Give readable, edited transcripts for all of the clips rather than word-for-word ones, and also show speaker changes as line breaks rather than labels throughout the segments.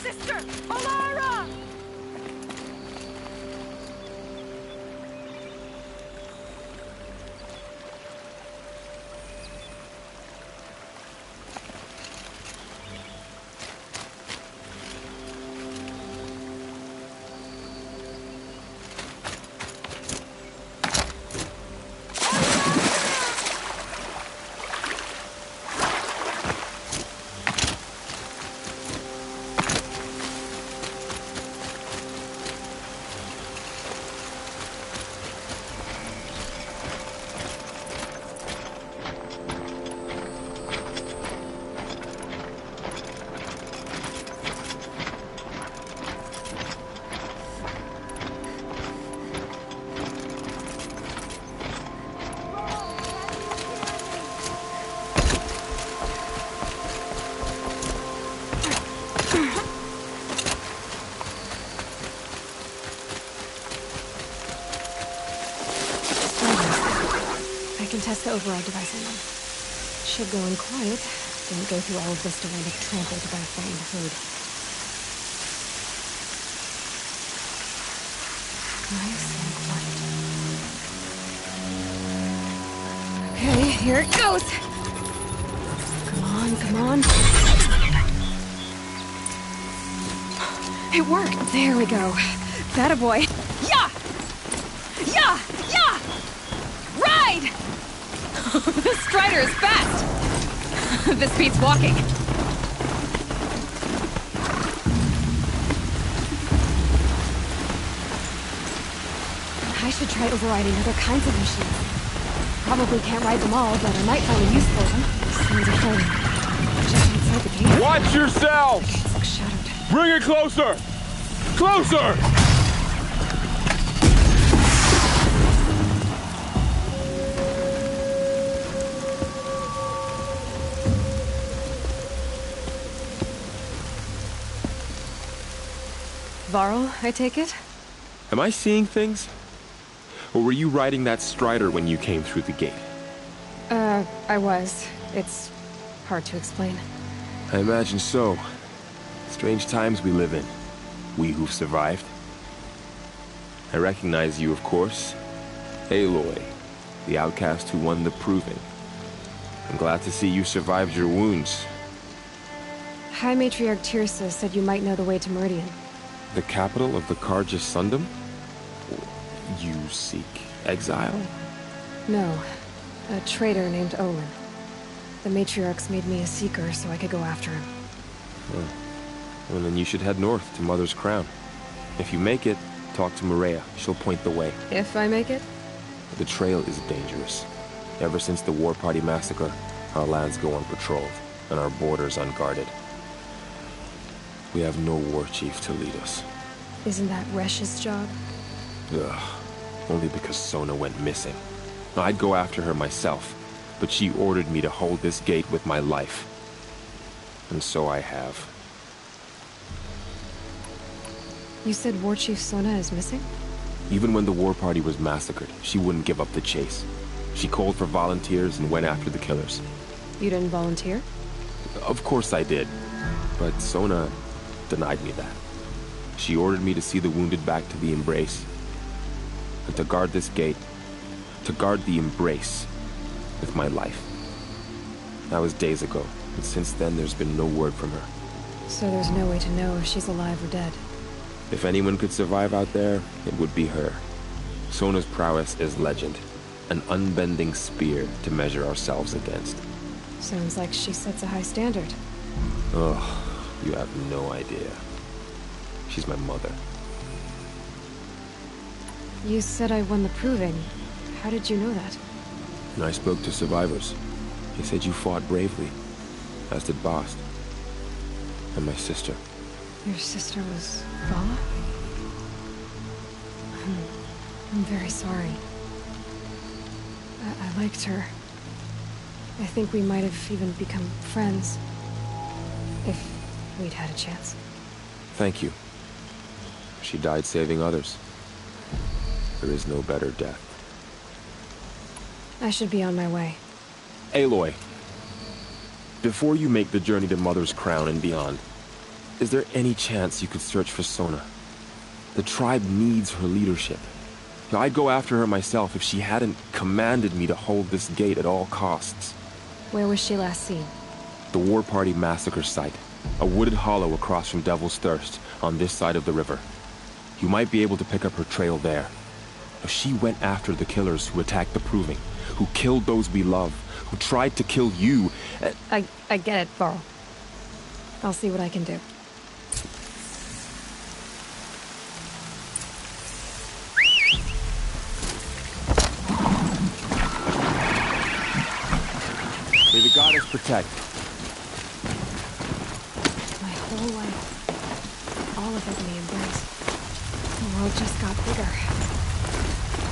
sister! Alara!
Test the override device on them. Should go in quiet. Didn't go through all of this to wind up trampled by a frightened herd. Nice and quiet. Okay, here it goes! Come on, come on. It worked! There we go. That a boy. Yeah! Yeah! Yeah! Ride! This Strider is fast! This beats walking. I should try overriding other kinds of machines. Probably can't ride them all, but I might find a use for them. Sounds exciting. Just inside the gate.
Watch yourself!
The gates look shuttered.
Bring it closer! Closer!
Varl, I take it?
Am I seeing things? Or were you riding that Strider when you came through the gate?
I was. It's hard to explain.
I imagine so. Strange times we live in. We who've survived. I recognize you, of course. Aloy, the outcast who won the Proving. I'm glad to see you survived your wounds.
High Matriarch Teersa said you might know the way to Meridian.
The capital of the Carja Sundom? You seek exile?
No. A traitor named Olin. The Matriarchs made me a seeker so I could go after him.
Well, then you should head north to Mother's Crown. If you make it, talk to Maria. She'll point the way.
If I make it?
The trail is dangerous. Ever since the War Party massacre, our lands go unpatrolled, and our borders unguarded. We have no war chief to lead us.
Isn't that Resh's job?
Ugh. Only because Sona went missing. I'd go after her myself, but she ordered me to hold this gate with my life. And so I have.
You said War Chief Sona is missing?
Even when the War Party was massacred, she wouldn't give up the chase. She called for volunteers and went after the killers.
You didn't volunteer?
Of course I did. But Sona denied me that. She ordered me to see the wounded back to the Embrace. And to guard this gate. To guard the Embrace. With my life. That was days ago. And since then, there's been no word from her.
So there's no way to know if she's alive or dead.
If anyone could survive out there, it would be her. Sona's prowess is legend. An unbending spear to measure ourselves against.
Sounds like she sets a high standard.
Oh, you have no idea. She's my mother.
You said I won the Proving. How did you know that?
I spoke to survivors. They said you fought bravely, as did Bast. And my sister.
Your sister was Vala? I'm very sorry. I liked her. I think we might have even become friends. If we'd had a chance.
Thank you. She died saving others. There is no better death.
I should be on my way.
Aloy, before you make the journey to Mother's Crown and beyond, Is there any chance you could search for Sona? The tribe needs her leadership. I'd go after her myself if she hadn't commanded me to hold this gate at all costs.
Where was she last seen?
The War Party massacre site. A wooded hollow across from Devil's Thirst, on this side of the river. You might be able to pick up her trail there. She went after the killers who attacked the Proving, who killed those we love, who tried to kill you.
I get it, Varl. I'll see what I can do.
May the goddess protect.
My whole life, all of it in the embrace. The world just got bigger.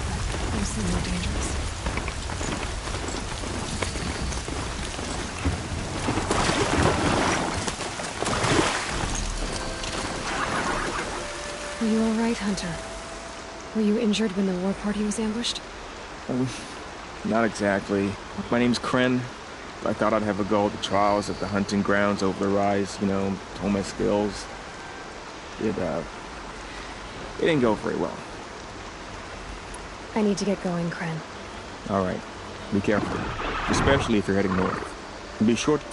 But mostly more dangerous. Were you all right, Hunter? Were you injured when the war party was ambushed?
Not exactly. My name's Kren. I thought I'd have a go at the trials at the hunting grounds over the rise, hone my skills. It didn't go very well.
I need to get going, Kren.
All right. Be careful. Especially if you're heading north. Be sure to...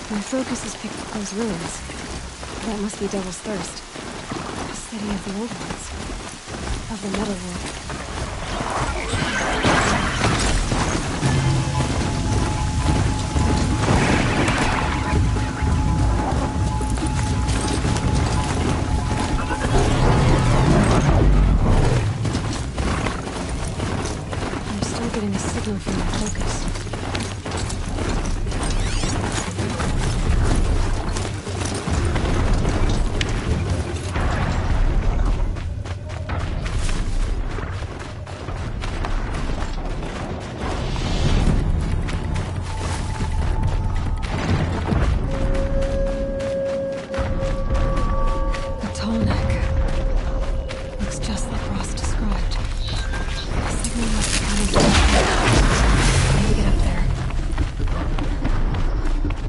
My focus is picked up those ruins. That must be Devil's Thirst. A city of the old ones. Of the Metal World. I'm still getting a signal from my focus.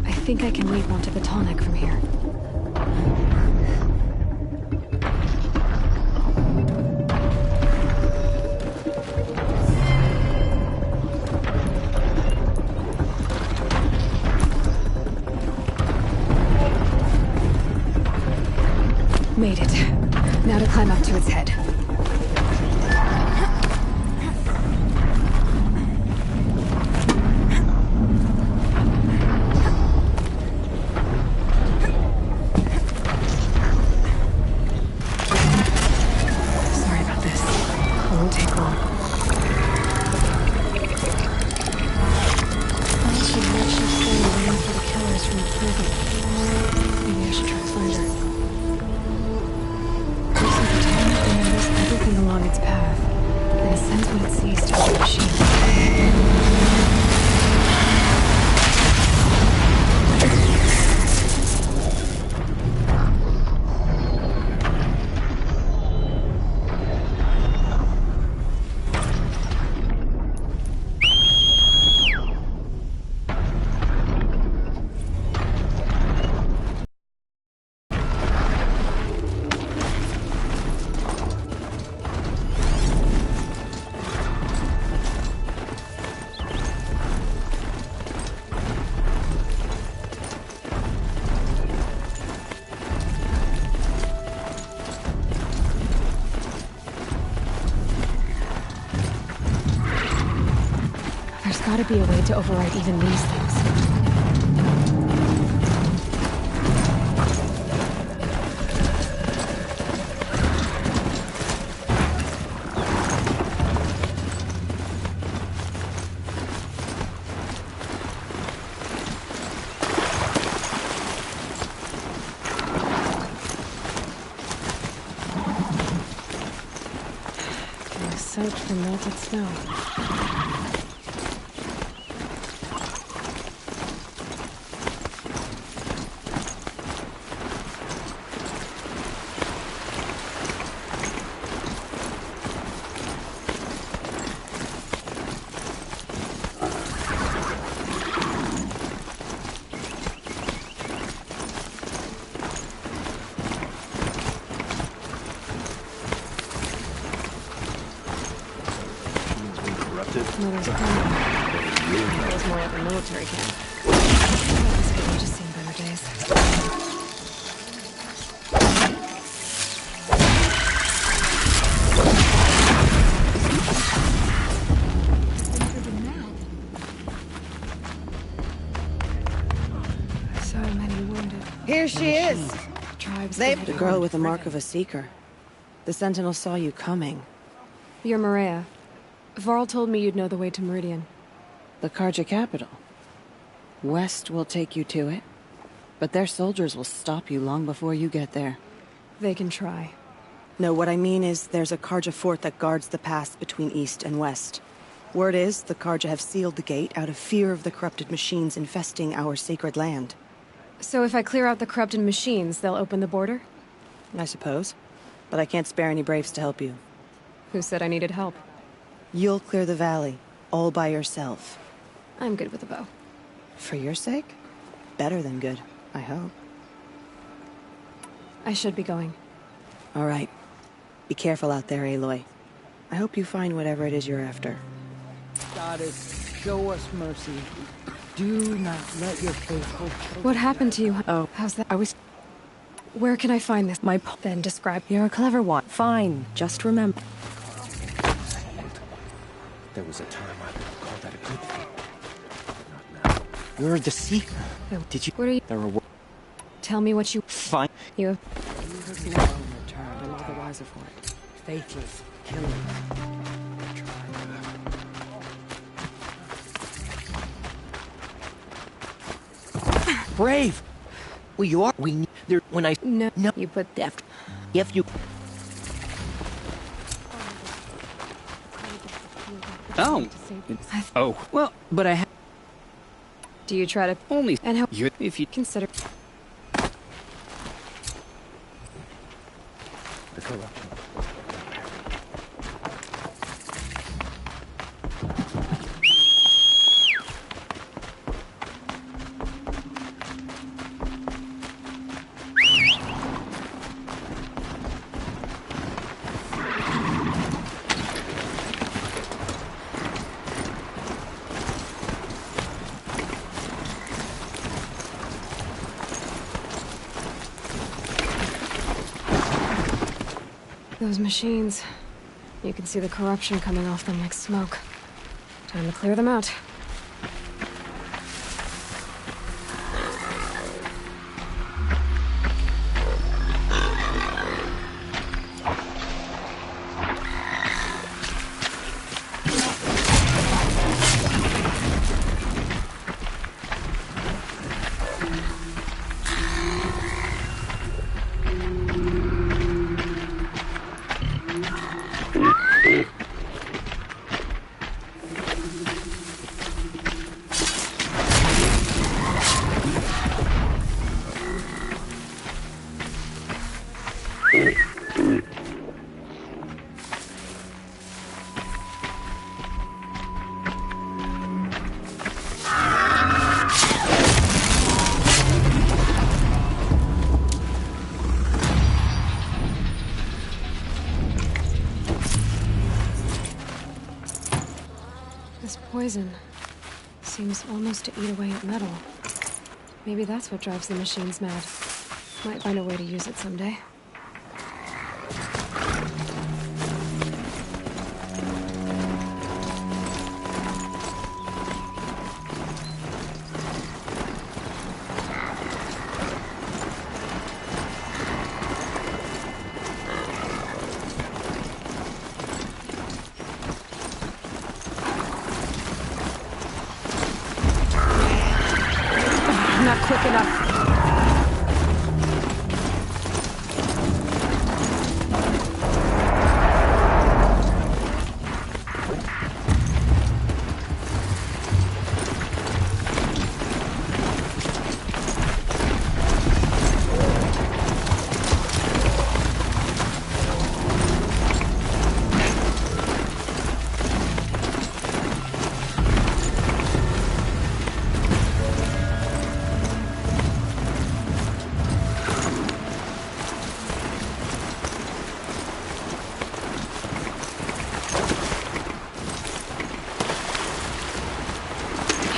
I think I can lead one to Botalnik from here. Made it. Now to climb up to its head. There's gotta be a way to override even these things. Search for melted snow. Mother's camp. That was more like a military camp. This could have just seen better days. So many wounded.
Here she is!
Tribes.
The girl with the mark of a seeker. The Sentinel saw you coming.
You're Maria. Varl told me you'd know the way to Meridian.
The Carja capital. West will take you to it, but their soldiers will stop you long before you get there.
They can try.
No, what I mean is there's a Carja fort that guards the pass between East and West. Word is, the Carja have sealed the gate out of fear of the corrupted machines infesting our sacred land.
So if I clear out the corrupted machines, they'll open the border?
I suppose. But I can't spare any braves to help you.
Who said I needed help?
You'll clear the valley, all by yourself.
I'm good with a bow.
For your sake? Better than good, I hope.
I should be going.
All right. Be careful out there, Aloy. I hope you find whatever it is you're after.
Goddess, show us mercy. Do not let your faithful...
What happened to you?
Oh,
How's that?
I was...
Where can I find this? Then describe.
You're a clever one. Fine. Just remember...
There was a time I would have called that a good thing. Not now. You're the seeker. Did you...
What are you...
There were...
Tell me what you...
Fine.
You have...
Jesus alone returned, and all the wiser for it. Faithless, killing.
Brave! Well, you are. We need... There... When I...
No.
No.
You put deft.
If you... Oh. Oh. Well, but I have...
Do you try to...
Only...
And how...
You... If you...
Consider...
The corruption.
Those machines. You can see the corruption coming off them like smoke. Time to clear them out. This poison seems almost to eat away at metal. Maybe that's what drives the machines mad. Might find a way to use it someday. quick enough.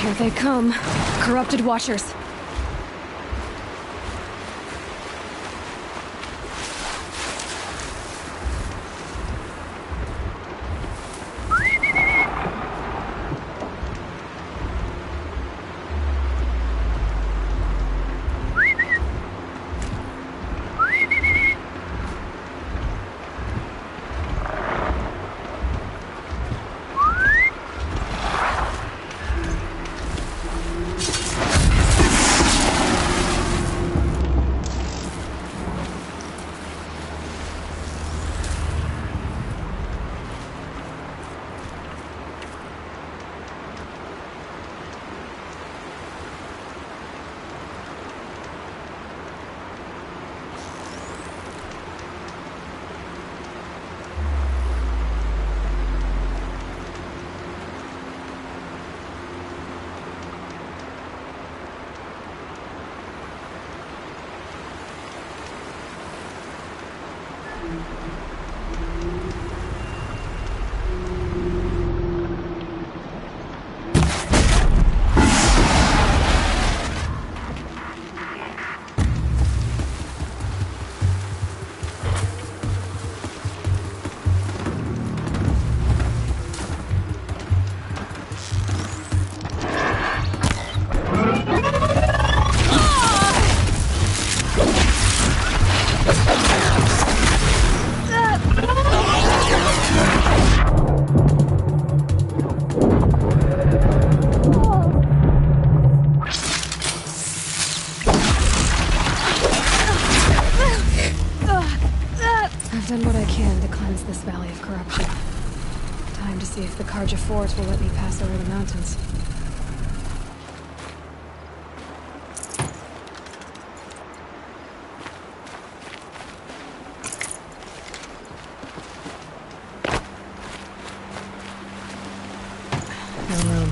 Here they come. Corrupted Watchers. Done what I can to cleanse this valley of corruption. Time to see if the Carja Fort will let me pass over the mountains. No room.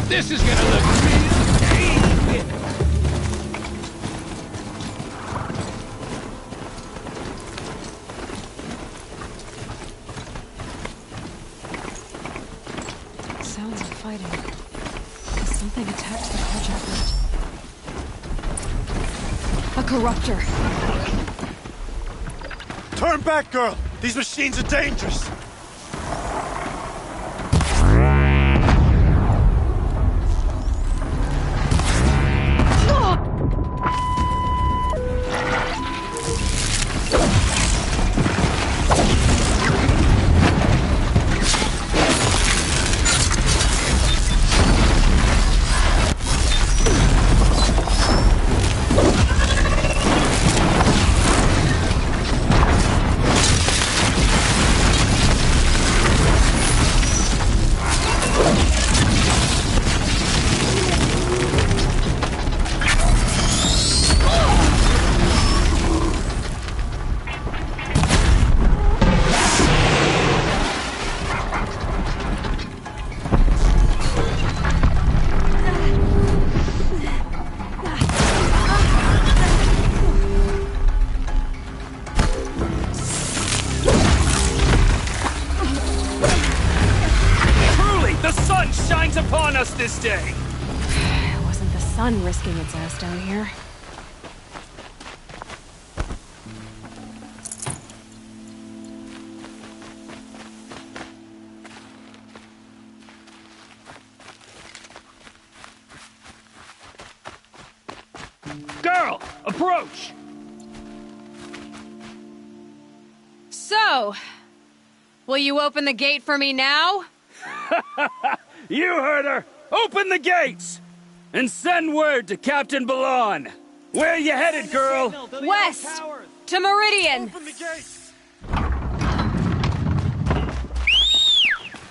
This is gonna look real tasty.
Sounds of fighting. Something attacked the Carja Fort. A corruptor.
Turn back, girl! These machines are dangerous!
us this day?
It wasn't the sun risking its ass down here.
Girl, approach!
So, will you open the gate for me now?
You heard her! Open the gates! And send word to Captain Ballon! Where you headed, girl?
West! To Meridian!
Open the gates!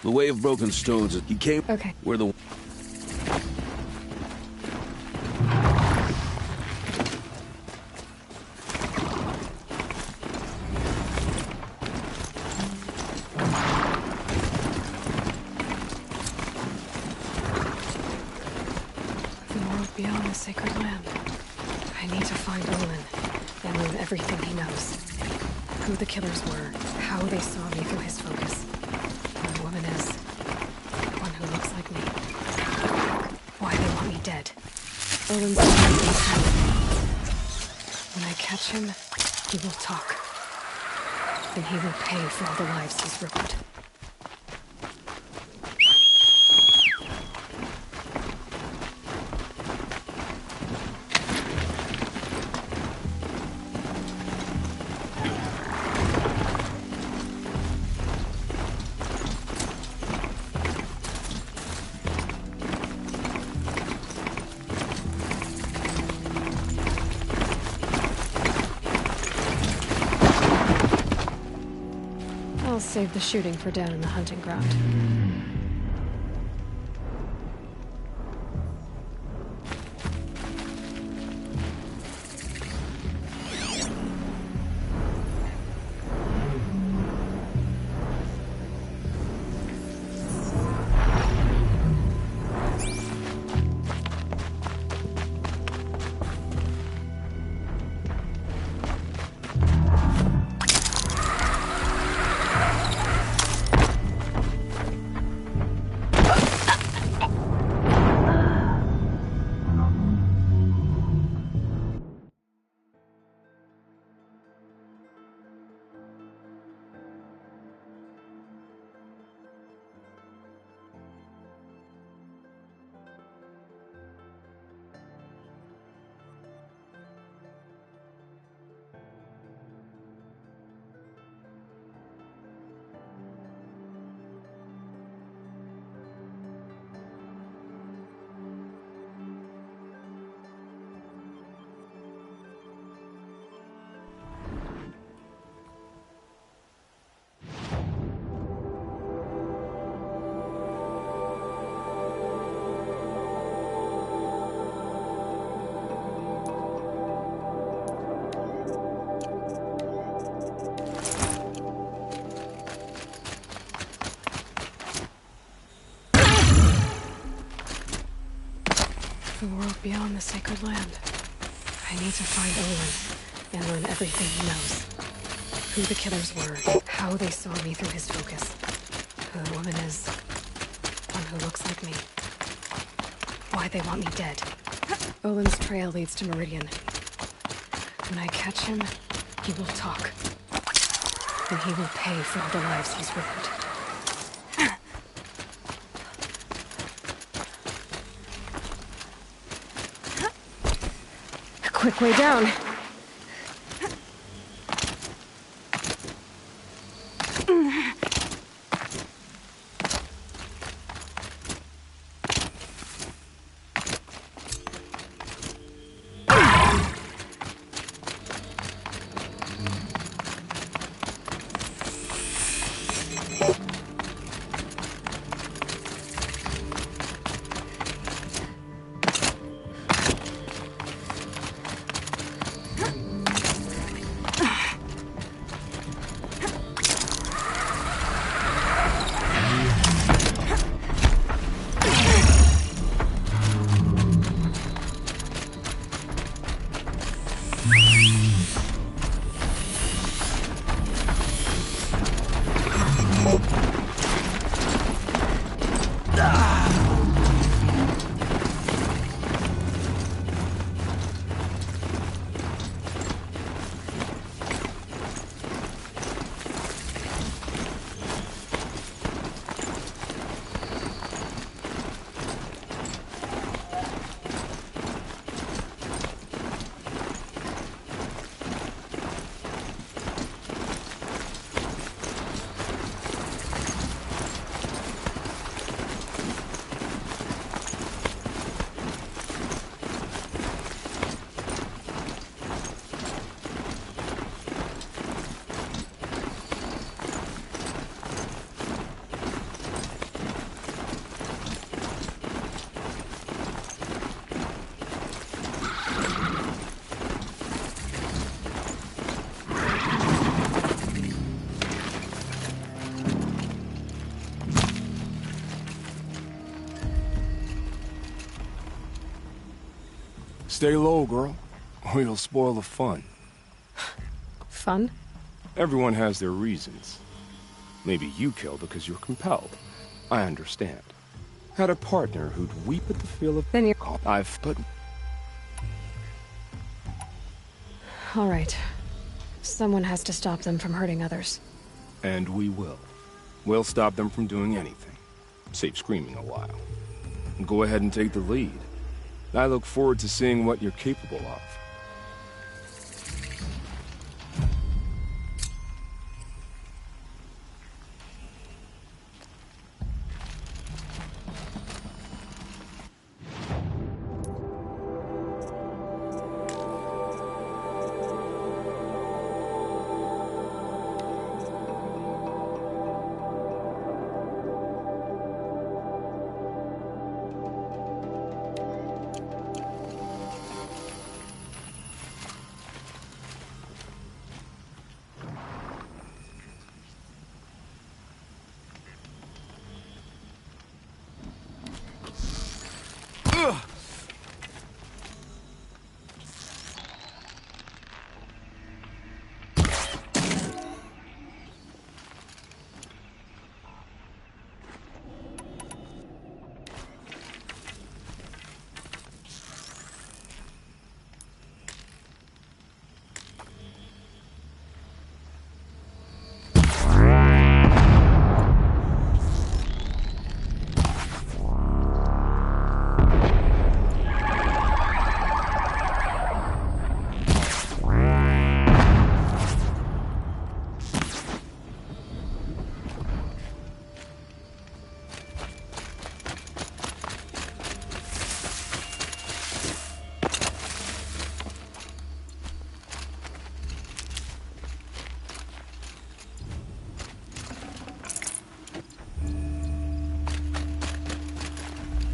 The Way of Broken Stones, he came...
Okay.
Where the...
The world beyond the sacred land. I need to find Olin and learn everything he knows. Who the killers were, how they saw me through his focus. Who the woman is. One who looks like me. Why they want me dead. Olin's when I catch him, he will talk. And he will pay for all the lives he's ruined. I'll save the shooting for down in the hunting ground. The world beyond the sacred land. I need to find Olin and learn everything he knows. Who the killers were, how they saw me through his focus. Who the woman is. One who looks like me. Why they want me dead. Olin's trail leads to Meridian. When I catch him, he will talk. And he will pay for all the lives he's ruined. Quick way down.
Stay low, girl, or you'll spoil the fun.
Fun?
Everyone has their reasons. Maybe you kill because you're compelled. I understand. Had a partner who'd weep at the feel of...
Then you're...
but...
All right. Someone has to stop them from hurting others.
And we will. We'll stop them from doing anything. Save screaming a while. Go ahead and take the lead. I look forward to seeing what you're capable of.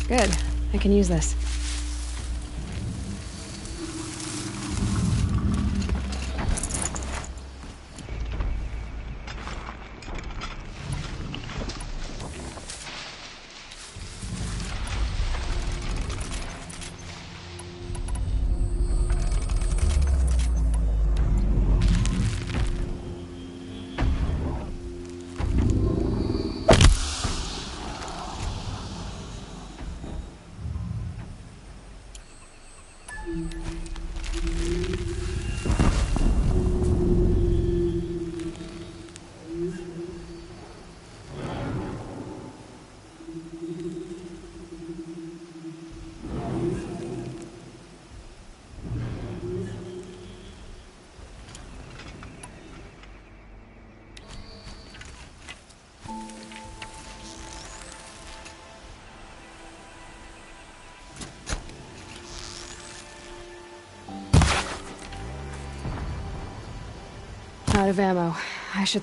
Good. I can use this. Out of ammo. I should...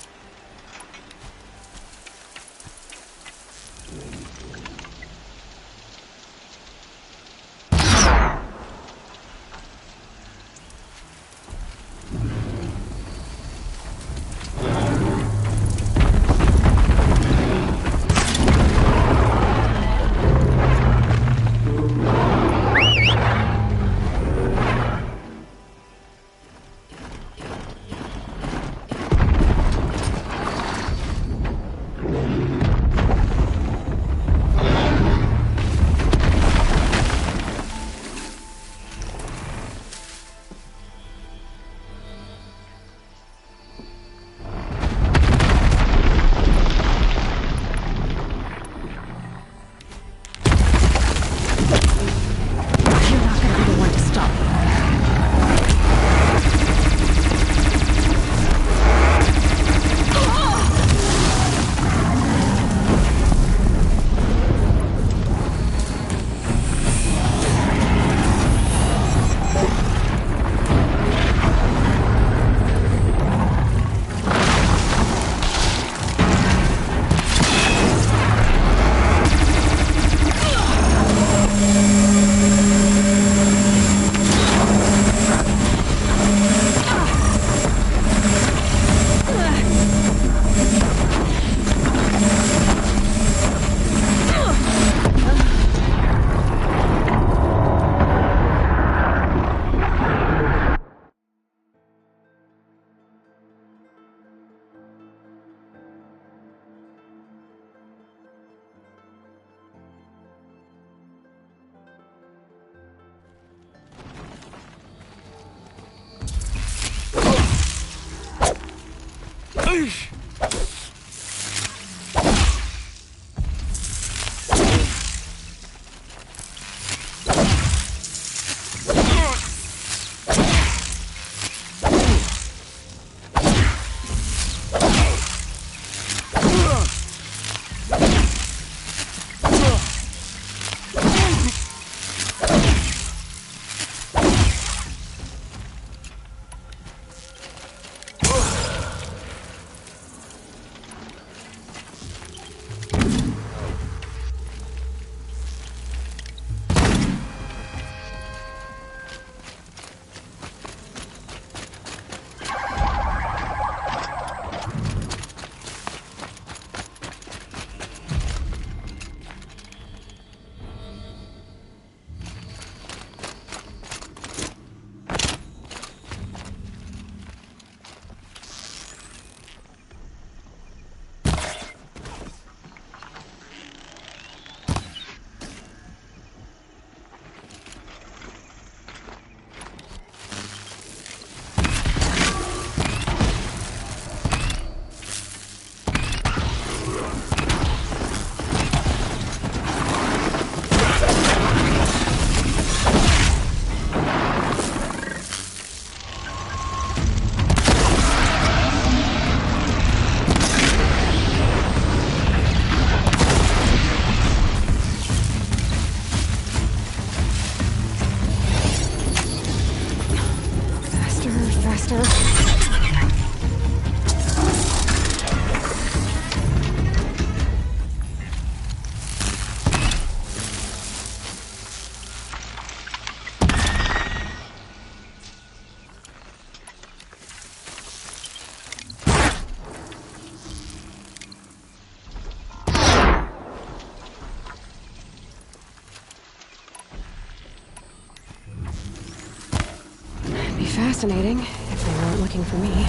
Fascinating, if they weren't looking for me.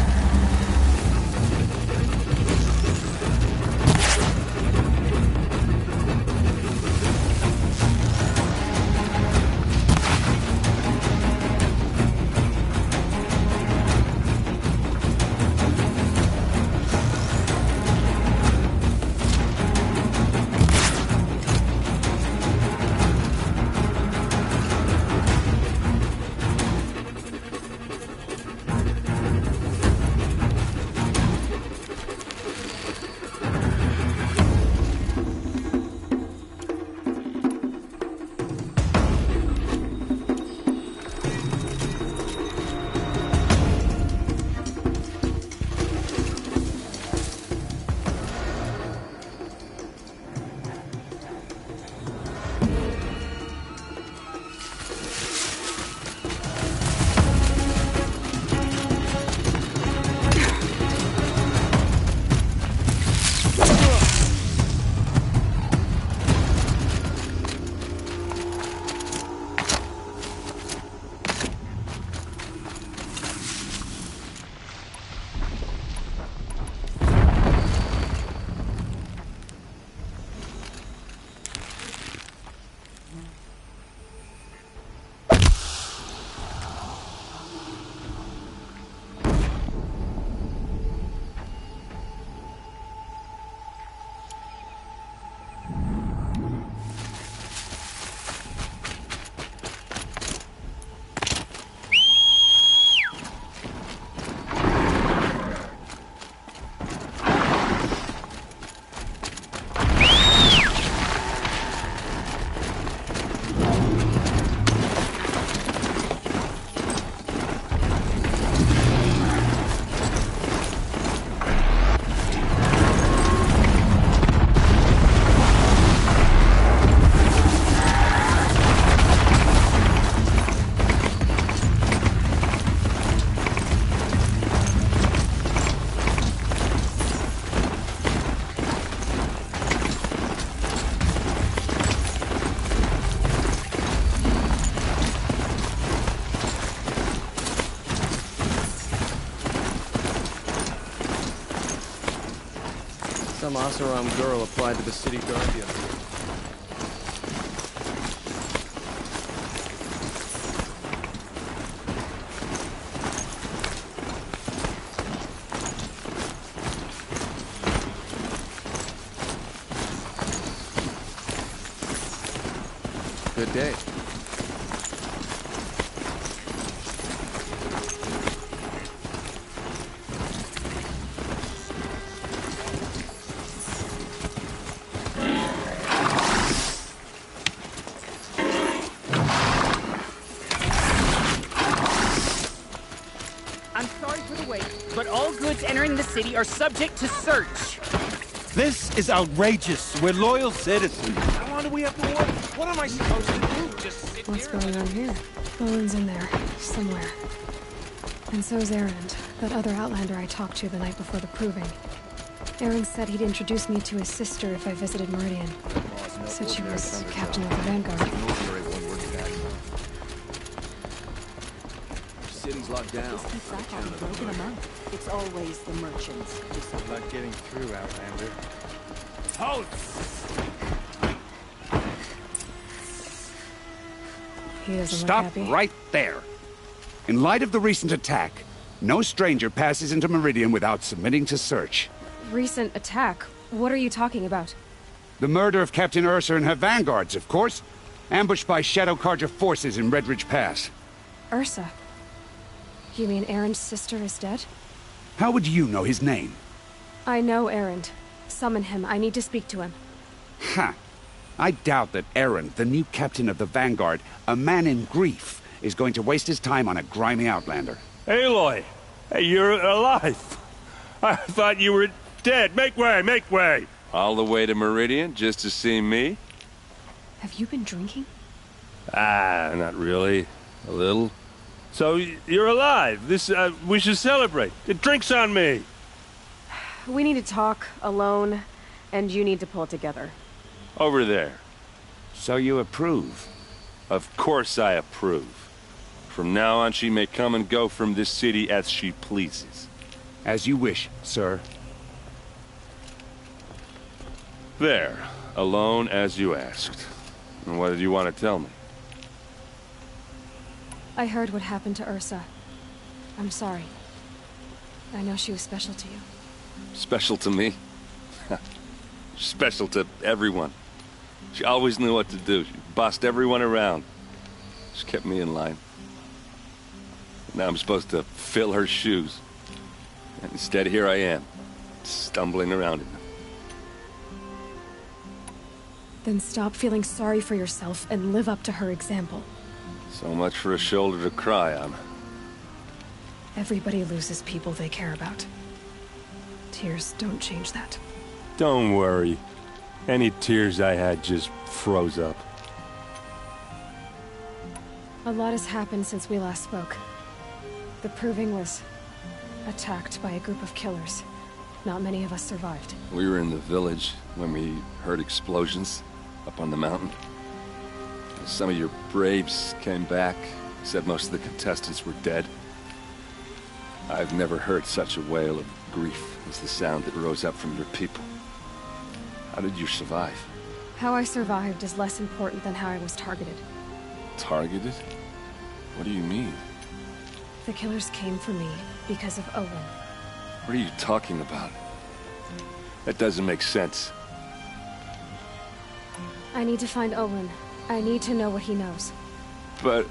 Some Oseram girl applied to the city guardian.
day.
I'm sorry for the wait, but all goods entering the city are subject to search.
This is outrageous. We're loyal citizens. How long do we have to wait? What am I supposed to do? Just sit
What's
here?
going on here? Owen's in there, somewhere. And so's Erend, that other Outlander I talked to the night before the proving. Erend said he'd introduce me to his sister if I visited Meridian. Said she was captain of the Vanguard.
City's locked down.
It's always the merchants.
I'm not getting through, Outlander.
Halt!
He doesn't
Stop
look happy.
right there. In light of the recent attack, no stranger passes into Meridian without submitting to search.
Recent attack? What are you talking about?
The murder of Captain Ursa and her vanguards, of course. Ambushed by Shadow Carja forces in Redridge Pass.
Ursa? You mean Erend's sister is dead?
How would you know his name?
I know Erend. Summon him. I need to speak to him.
Ha! I doubt that Erend, the new captain of the Vanguard, a man in grief, is going to waste his time on a grimy Outlander.
Aloy! Hey, you're alive! I thought you were dead. Make way, make way!
All the way to Meridian just to see me?
Have you been drinking?
Ah, not really. A little. So, you're alive. We should celebrate. Drinks on me!
We need to talk, alone, and you need to pull it together.
Over there.
So you approve?
Of course I approve. From now on, she may come and go from this city as she pleases.
As you wish, sir.
There. Alone as you asked. And what did you want to tell me?
I heard what happened to Ursa. I'm sorry. I know she was special to you.
Special to me? Special to everyone. She always knew what to do. She bossed everyone around. She kept me in line. Now I'm supposed to fill her shoes. And instead, here I am, stumbling around in them.
Then stop feeling sorry for yourself and live up to her example.
So much for a shoulder to cry on.
Everybody loses people they care about. Tears don't change that.
Don't worry. Any tears I had just froze up.
A lot has happened since we last spoke. The Proving was attacked by a group of killers. Not many of us survived.
We were in the village when we heard explosions up on the mountain. Some of your braves came back, said most of the contestants were dead. I've never heard such a wail of grief as the sound that rose up from your people. How did you survive?
How I survived is less important than how I was targeted.
Targeted? What do you mean?
The killers came for me because of Owen.
What are you talking about? That doesn't make sense.
I need to find Owen. I need to know what he knows.
But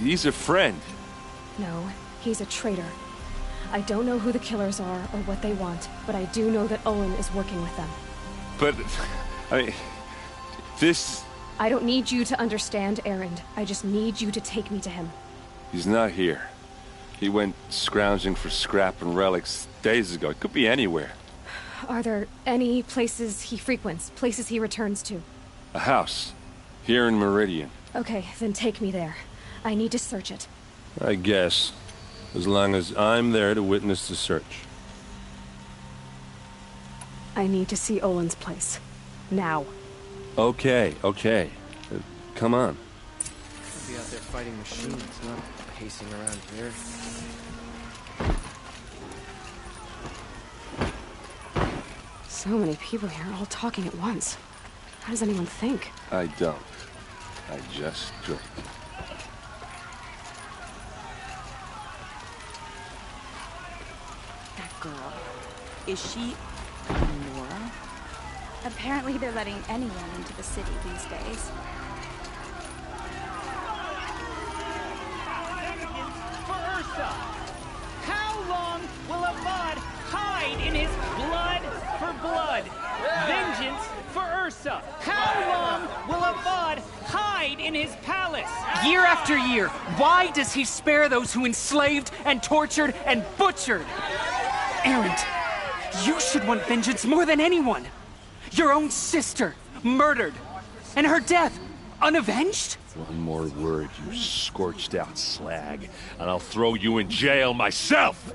he's a friend.
No, he's a traitor. I don't know who the killers are or what they want, but I do know that Owen is working with them.
But, I mean, this...
I don't need you to understand, Erend. I just need you to take me to him.
He's not here. He went scrounging for scrap and relics days ago. It could be anywhere.
Are there any places he frequents, places he returns to?
A house. Here in Meridian.
Okay, then take me there. I need to search it.
I guess. As long as I'm there to witness the search.
I need to see Owen's place. Now.
Okay. Come on.
I'll be out there fighting machines, not pacing around here.
So many people here, all talking at once. How does anyone think?
I don't. I just drink.
That girl. Is she Nora?
Apparently they're letting anyone into the city these days.
in his palace. Year after year, why does he spare those who enslaved and tortured and butchered? Erend, you should want vengeance more than anyone. Your own sister, murdered, and her death, unavenged?
One more word, you scorched-out slag, and I'll throw you in jail myself!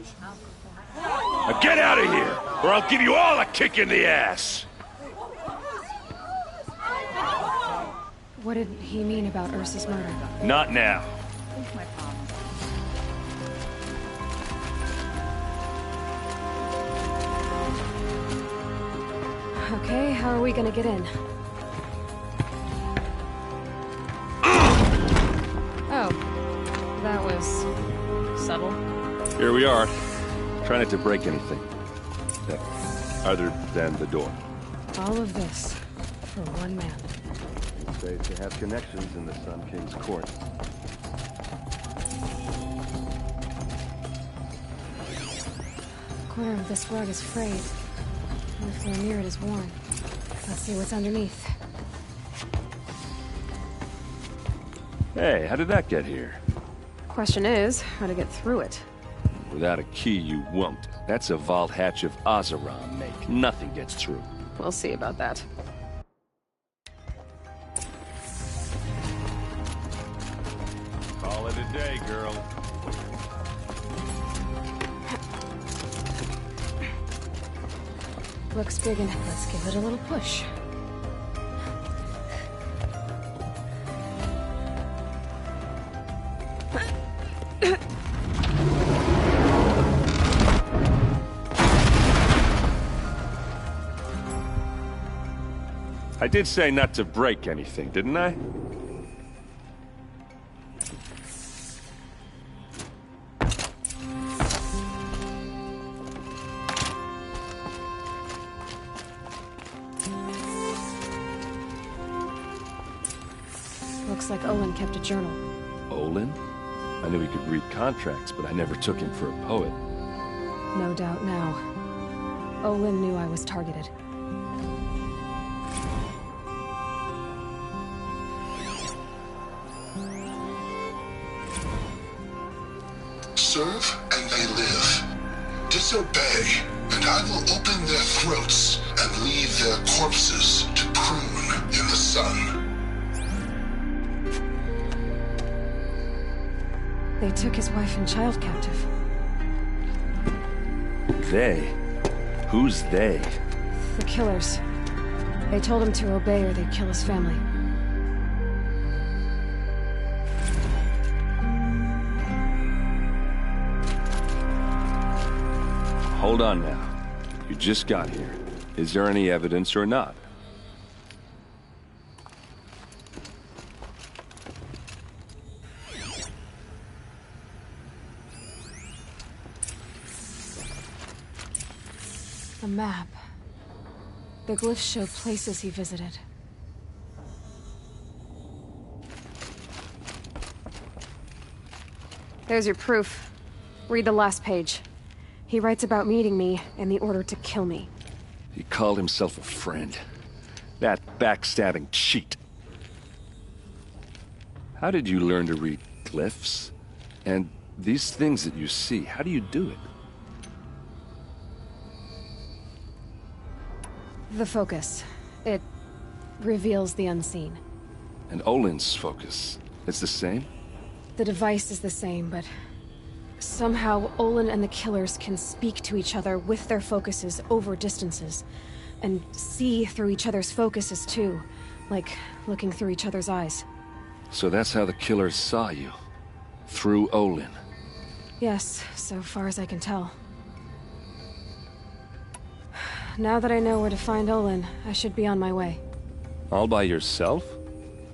Now get out of here, or I'll give you all a kick in the ass!
What did he mean about Ursa's murder?
Not now.
Okay, how are we gonna get in? Oh, that was subtle.
Here we are. Try not to break anything. Other than the door.
All of this for one man.
Say to have connections in the Sun King's court.
A corner of this rug is frayed. And the floor near it is worn. Let's see what's underneath.
Hey, how did that get here?
Question is, how to get through it.
Without a key, you won't. That's a vault hatch of Oseram make. Nothing gets through.
We'll see about that.
Call it a day, girl.
Looks big and let's give it a little push.
I did say not to break anything, didn't I?
Looks like Olin kept a journal.
Olin? I knew he could read contracts, but I never took him for a poet.
No doubt now. Olin knew I was targeted.
Serve and they live. Disobey, and I will open their throats and leave their corpses to prune in the sun.
They took his wife and child captive.
They? Who's they?
The killers. They told him to obey or they'd kill his family.
Hold on now. You just got here. Is there any evidence or not?
A map. The glyphs show places he visited. There's your proof. Read the last page. He writes about meeting me and the order to kill me.
He called himself a friend. That backstabbing cheat. How did you learn to read glyphs? And these things that you see, how do you do it?
The focus. It reveals the unseen.
And Olin's focus, it's the same?
The device is the same, but somehow Olin and the killers can speak to each other with their focuses over distances. And see through each other's focuses too. Like looking through each other's eyes.
So that's how the killers saw you? Through Olin?
Yes, so far as I can tell. Now that I know where to find Olin, I should be on my way.
All by yourself?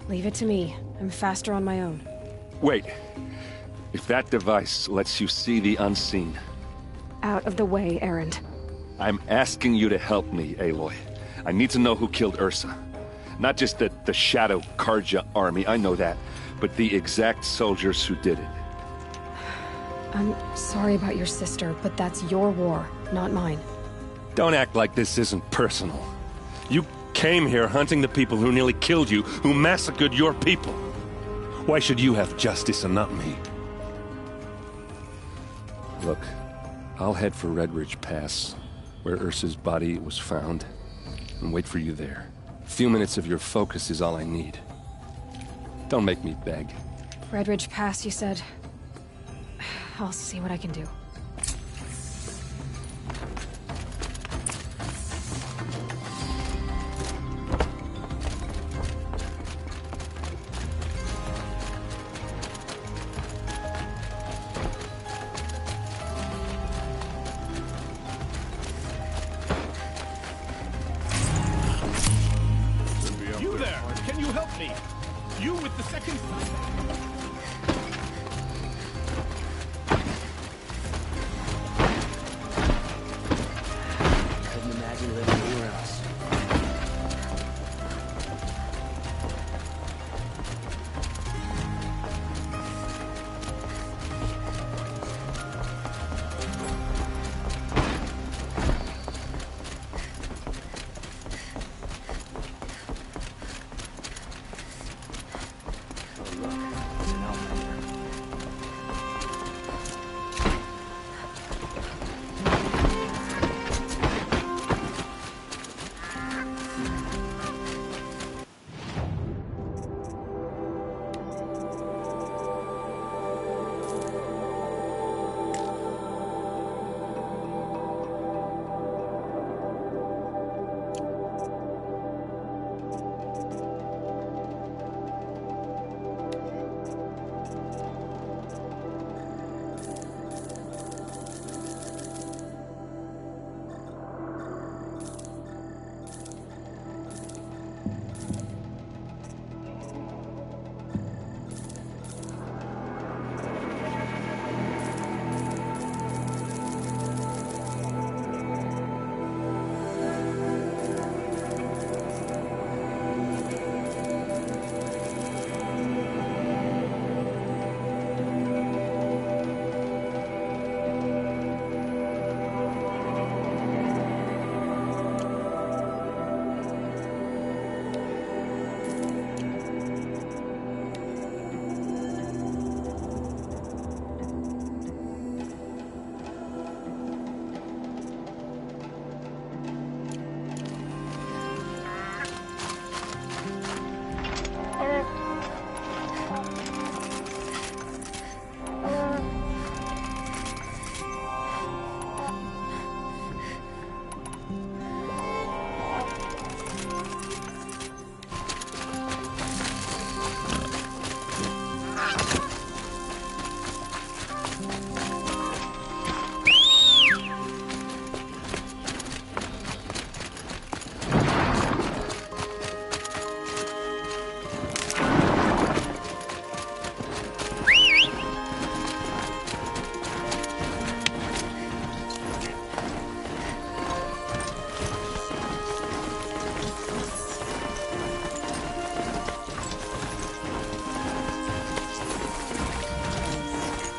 Leave it to me. I'm faster on my own.
Wait. If that device lets you see the unseen...
Out of the way, Erend.
I'm asking you to help me, Aloy. I need to know who killed Ursa. Not just the Shadow Carja army, I know that, but the exact soldiers who did it.
I'm sorry about your sister, but that's your war, not mine.
Don't act like this isn't personal. You came here hunting the people who nearly killed you, who massacred your people. Why should you have justice and not me?
Look, I'll head for Red Ridge Pass, where Ursa's body was found, and wait for you there. A few minutes of your focus is all I need. Don't make me beg.
Red Ridge Pass, you said. I'll see what I can do.
You there! Can you help me? You with the second sight?
Couldn't imagine living anywhere else.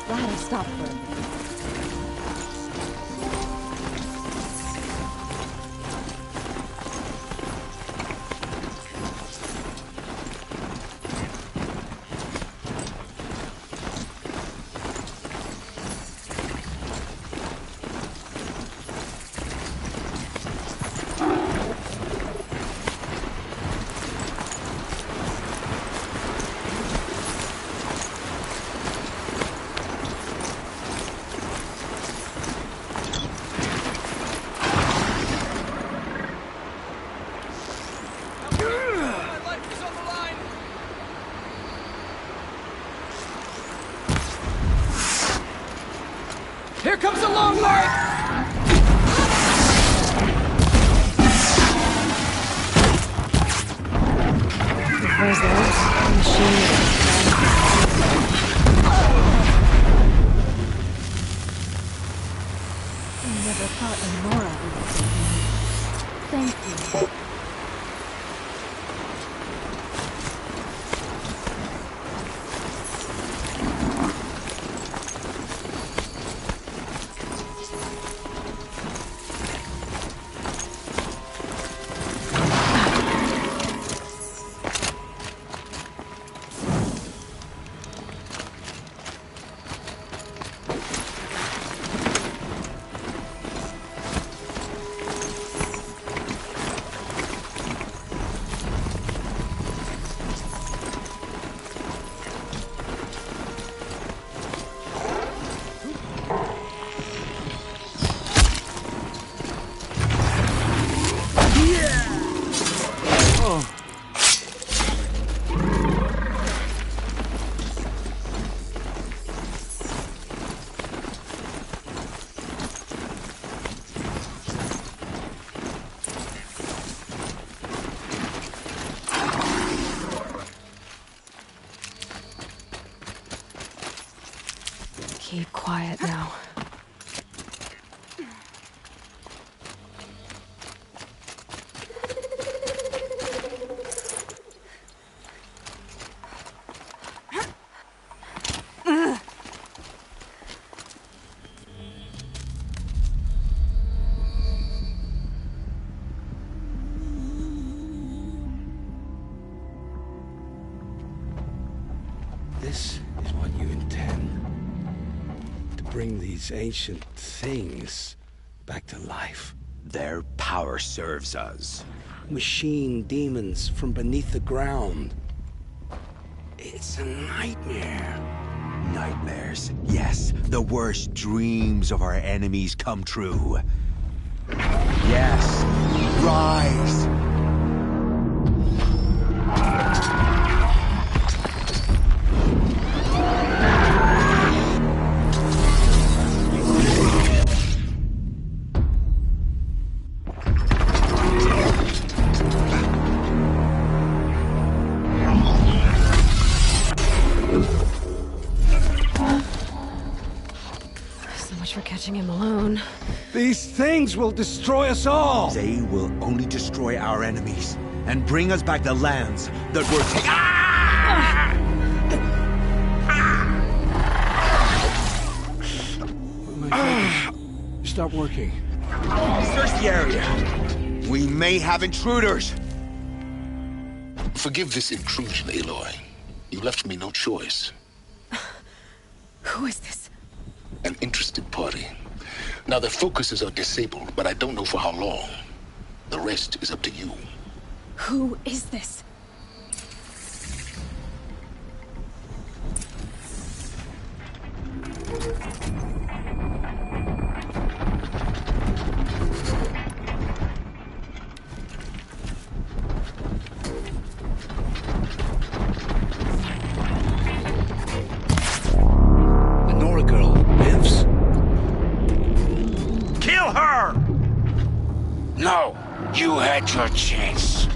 Glad I stopped for a minute.
Here comes a long light!
Where's that? Machine.
I never thought Nora would be here. Thank you.
bring these ancient things back to life.
Their power serves us.
Machine demons from beneath the ground. It's a nightmare.
Nightmares. Yes, the worst dreams of our enemies come true. Yes, rise!
For catching him alone.
These things will destroy us all!
They will only destroy our enemies and bring us back the lands that were taken. Ah!
Stop working.
Search the area. We may have intruders.
Forgive this intrusion, Aloy. You left me no choice.
Who is this?
An interested party. Now, their focuses are disabled, but I don't know for how long. The rest is up to you.
Who is this?
No! You had your chance.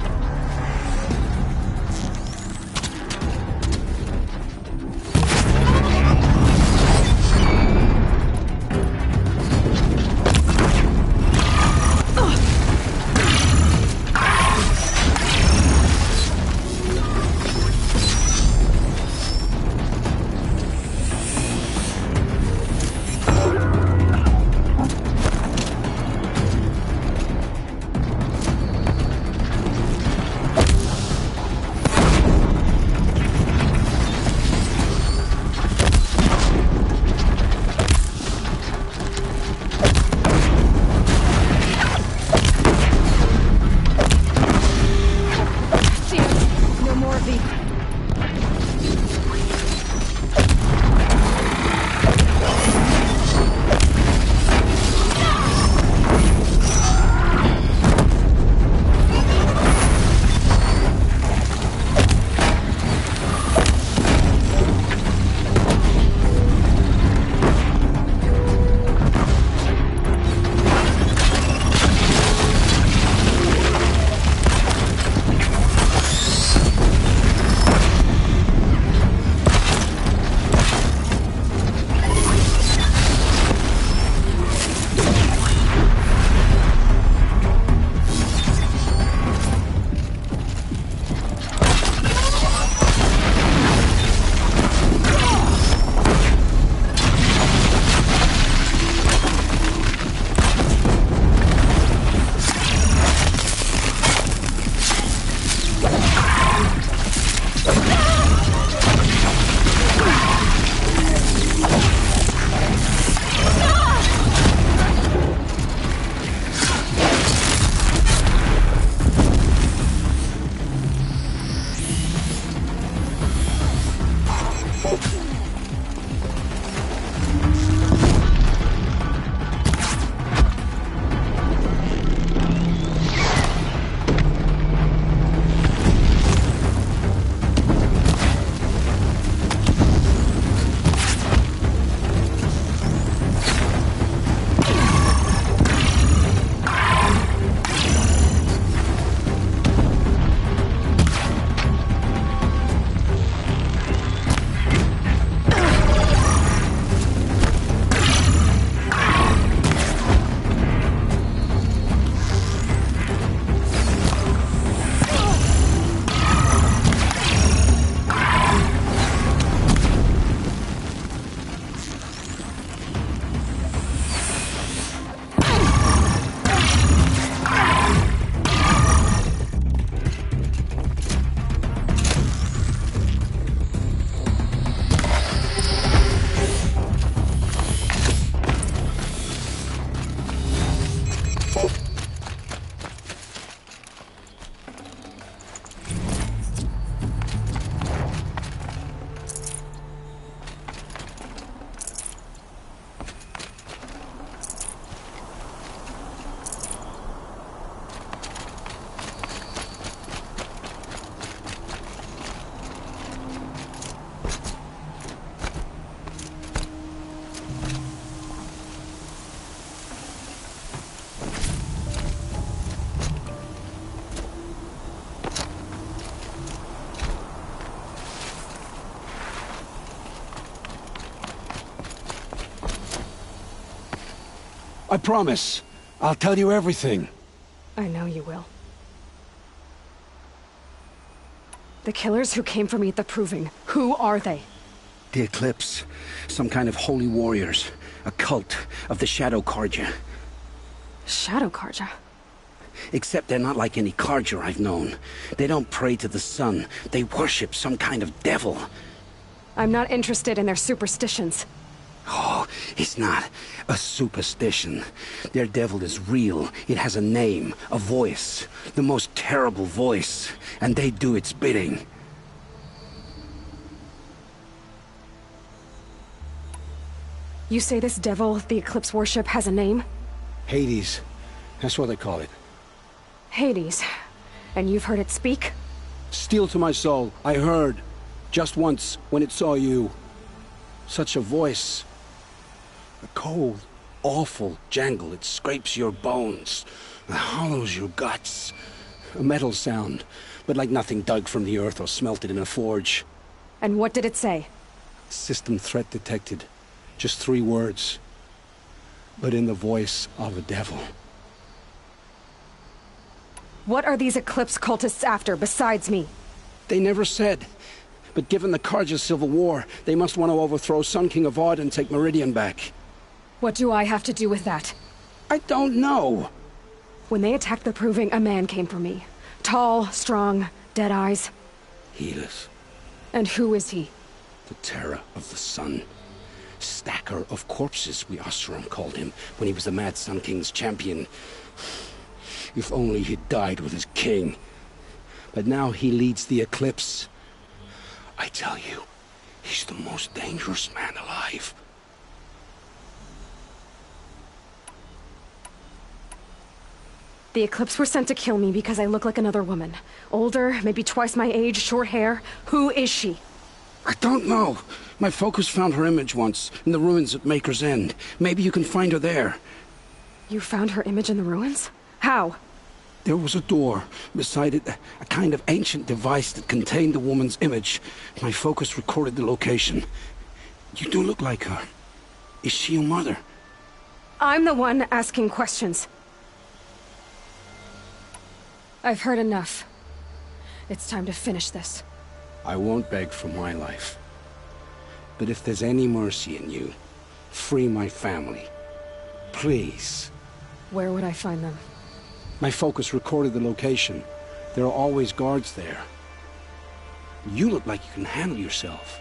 promise. I'll tell you everything.
I know you will. The killers who came for me at the Proving, who are they?
The Eclipse. Some kind of holy warriors. A cult of the Shadow Carja.
Shadow Carja?
Except they're not like any Carja I've known. They don't pray to the sun. They worship some kind of devil.
I'm not interested in their superstitions.
Oh, it's not a superstition. Their devil is real. It has a name, a voice. The most terrible voice. And they do its bidding.
You say this devil the Eclipse worship has a name?
Hades. That's what they call it.
Hades. And you've heard it speak?
Steel to my soul. I heard. Just once, when it saw you. Such a voice. A cold, awful jangle. It scrapes your bones. It hollows your guts. A metal sound, but like nothing dug from the earth or smelted in a forge.
And what did it say?
System threat detected. Just 3 words. But in the voice of a devil.
What are these Eclipse cultists after, besides me?
They never said. But given the Carja civil war, they must want to overthrow Sun King Avad and take Meridian back.
What do I have to do with that?
I don't know.
When they attacked the Proving, a man came for me. Tall, strong, dead eyes.
Helis.
And who is he?
The terror of the sun. Stacker of corpses, we Oseram called him, when he was the Mad Sun King's champion. If only he'd died with his king. But now he leads the Eclipse. I tell you, he's the most dangerous man alive.
The Eclipse were sent to kill me because I look like another woman. Older, maybe twice my age, short hair. Who is she?
I don't know. My focus found her image once, in the ruins at Maker's End. Maybe you can find her there.
You found her image in the ruins? How?
There was a door. Beside it, a kind of ancient device that contained the woman's image. My focus recorded the location. You do look like her. Is she your mother?
I'm the one asking questions. I've heard enough. It's time to finish this.
I won't beg for my life. But if there's any mercy in you, free my family. Please.
Where would I find them?
My focus recorded the location. There are always guards there. You look like you can handle yourself.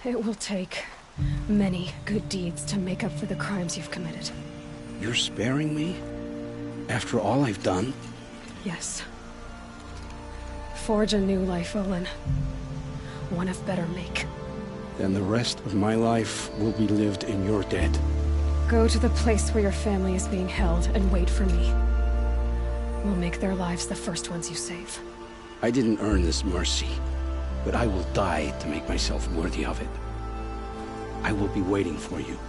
It will take many good deeds to make up for the crimes you've committed.
You're sparing me? After all I've done?
Yes. Forge a new life, Olin. One of better make.
Then the rest of my life will be lived in your debt.
Go to the place where your family is being held and wait for me. We'll make their lives the first ones you save.
I didn't earn this mercy, but I will die to make myself worthy of it. I will be waiting for you.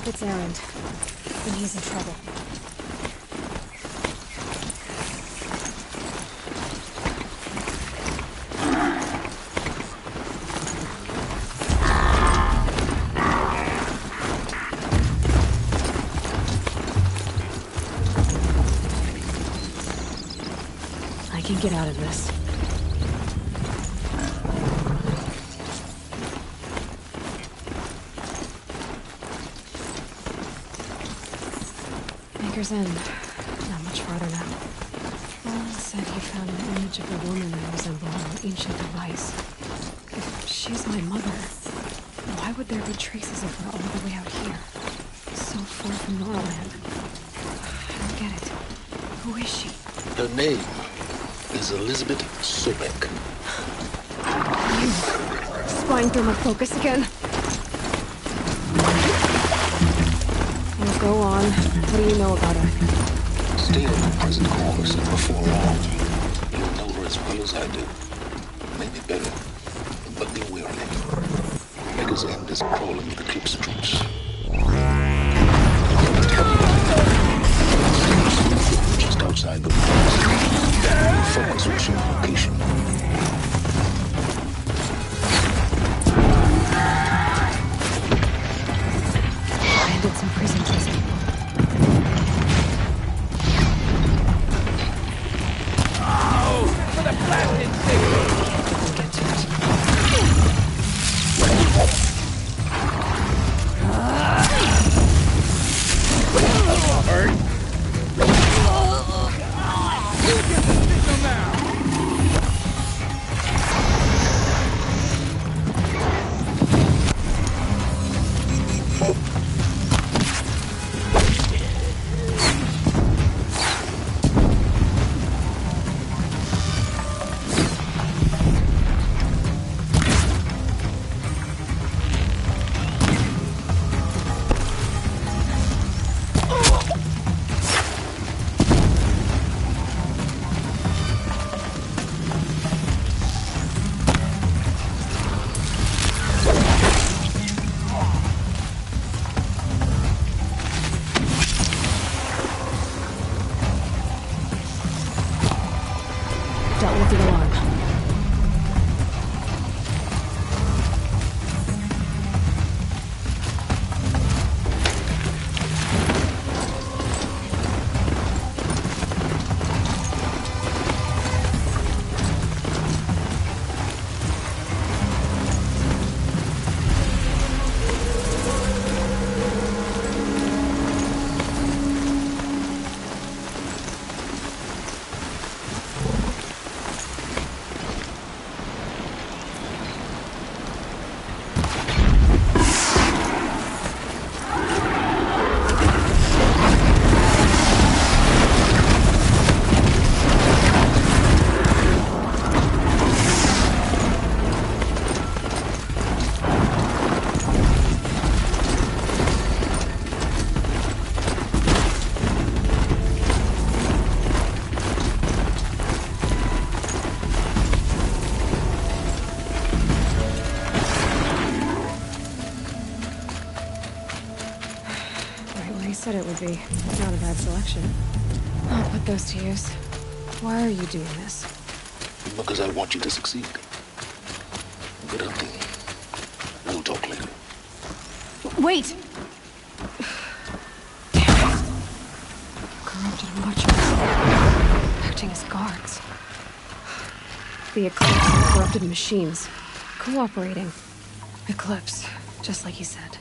It's Erend. And he's in trouble. I can get out of this. Maker's End. Not much farther now. Roland said he found an image of a woman resembling an ancient device. If she's my mother, why would there be traces of her all the way out here? So far from Noraland. I don't get it. Who is she?
Her name is Elizabeth Sobek.
You... spine through my focus again? Well, go on. What do you know about her?
Stay on your present course, and before long, you'll know her as well as I do. Maybe better, but be wary. Maker's End is crawling with Eclipse troops. Just outside the walls. Focus will show location.
Bandits and prison people.
For the blasted thing!
Get to it. Dealt with the alarm. Said it would be. Not a bad selection. I'll put those to use. Why are you doing this?
Because I want you to succeed. Good hunting. We'll talk later.
Wait! Damn it. Corrupted watchers. Acting as guards. The Eclipse and corrupted machines. Cooperating. Eclipse. Just like he said.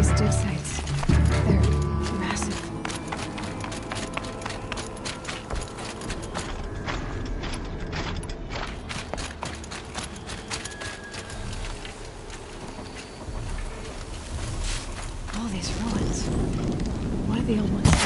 these dig sites. They're massive. All these ruins. What are the old ones doing?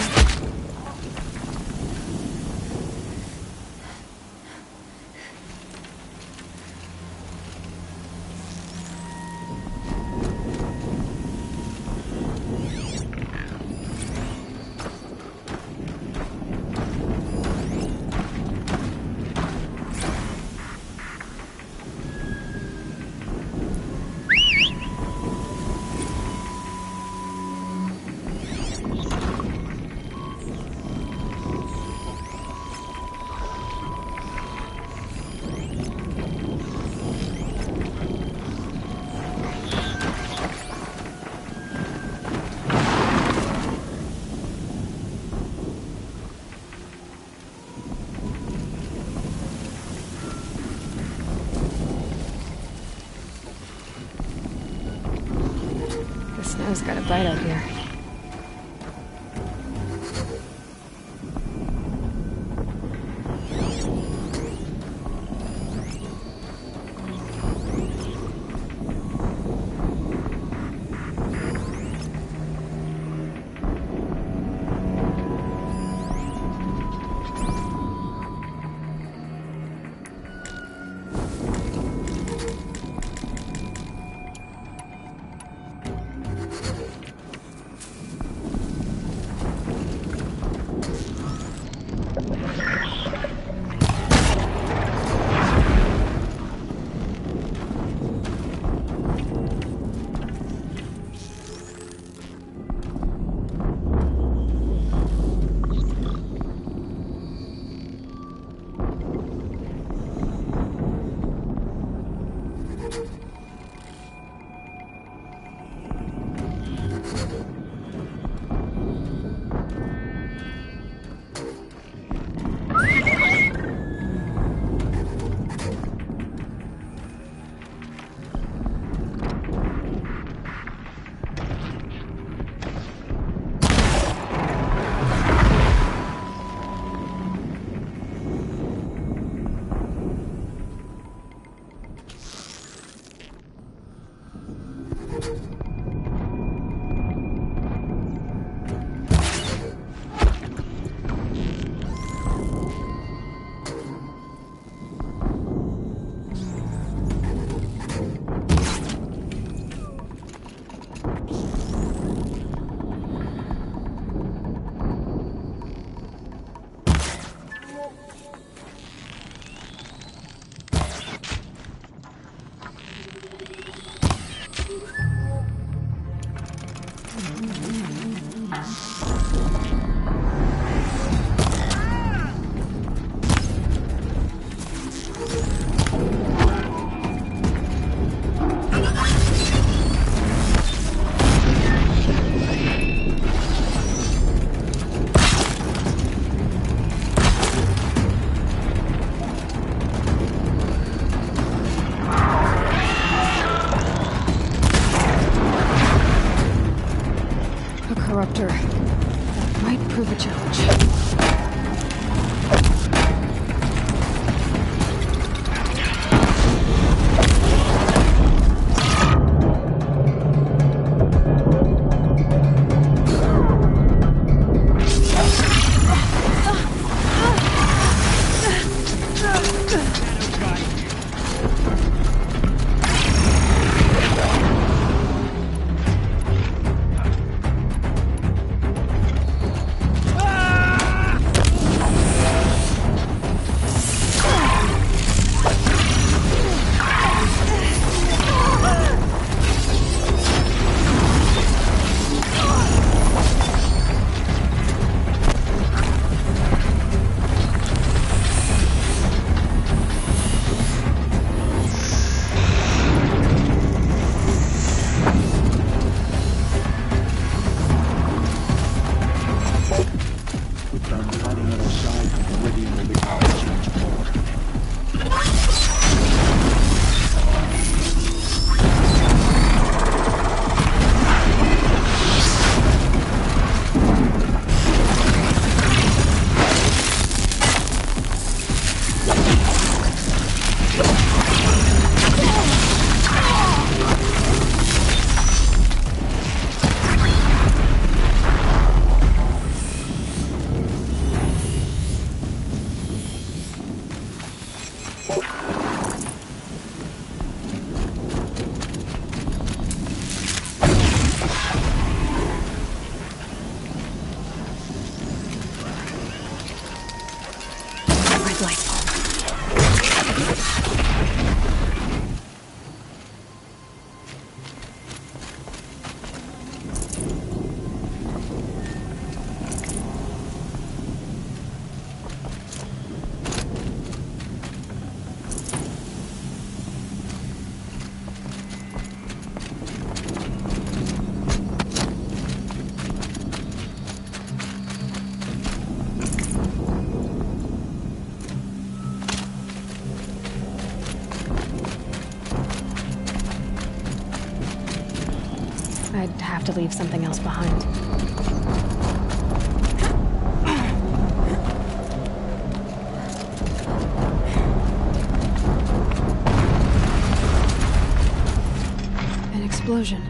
The snow's got a bite out here. Corruptor. That might prove a challenge. I'd have to leave something else behind. An explosion.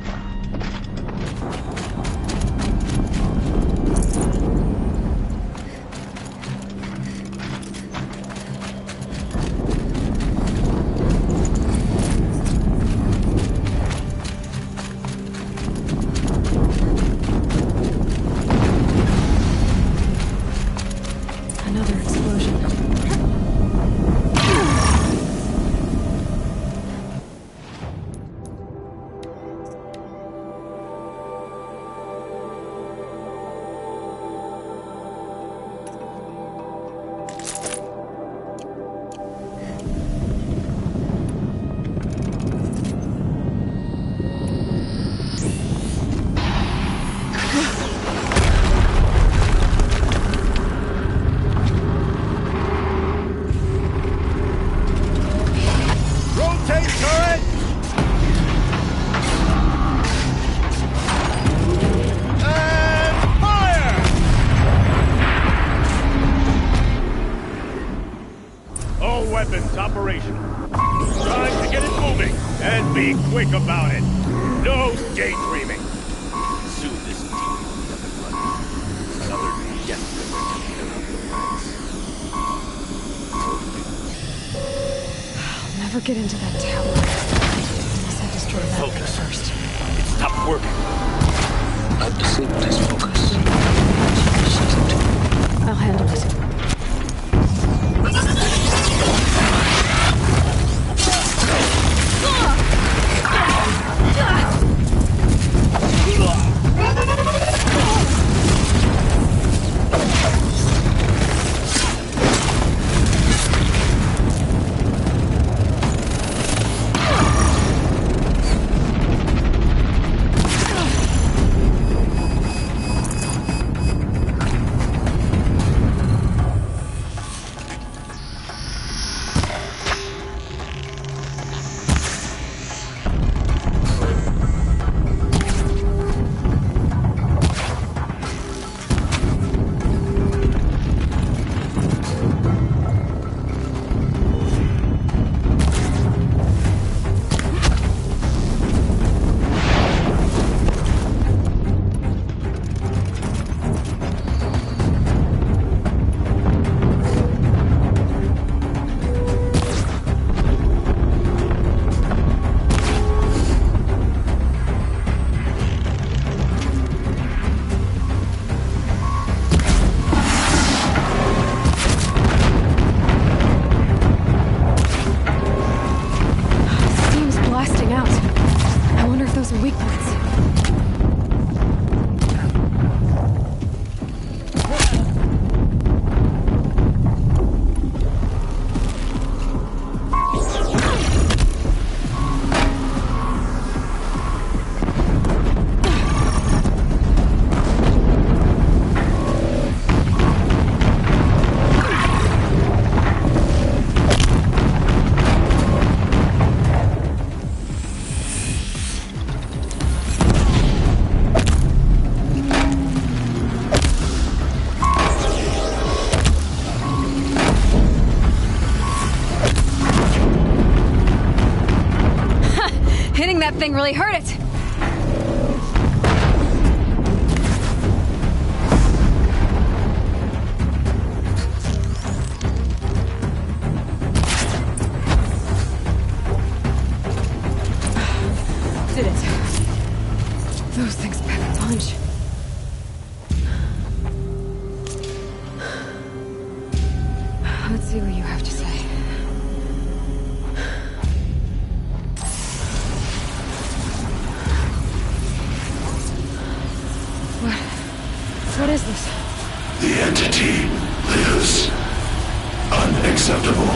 Another explosion.
Rotate turret! And fire! All weapons operational. Time to get it moving, and be quick about it. No daydreaming. Soon this demon will never run. Another death ray to clear up the ranks.
I'll never get into that tower. Unless I destroy that thing first.
It stopped working.
I've disabled his focus.
I'll handle it. Steam's blasting out. I wonder if those are weak points. Hitting that thing really hurt it. Did it. Those things pack a punch. Let's see what you have to say. What is this?
The entity lives. Unacceptable.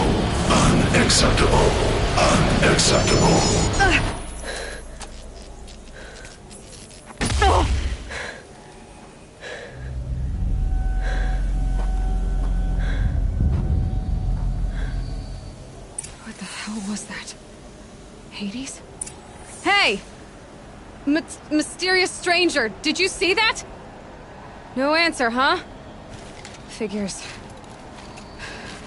Unacceptable. Unacceptable.
What the hell was that? Hades? Hey!
Mysterious stranger, did you see that? No answer, huh?
Figures.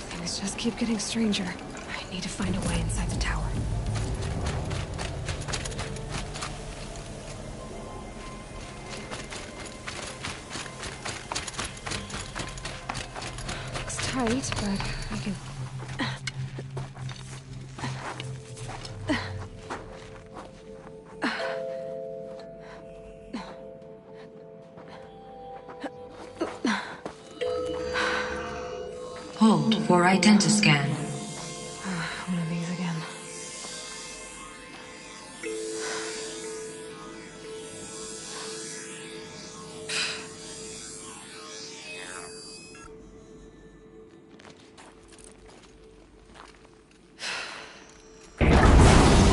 Things just keep getting stranger. I need to find a way inside the tower. Looks tight, but I can...
Hold for identiscan.
One of these again.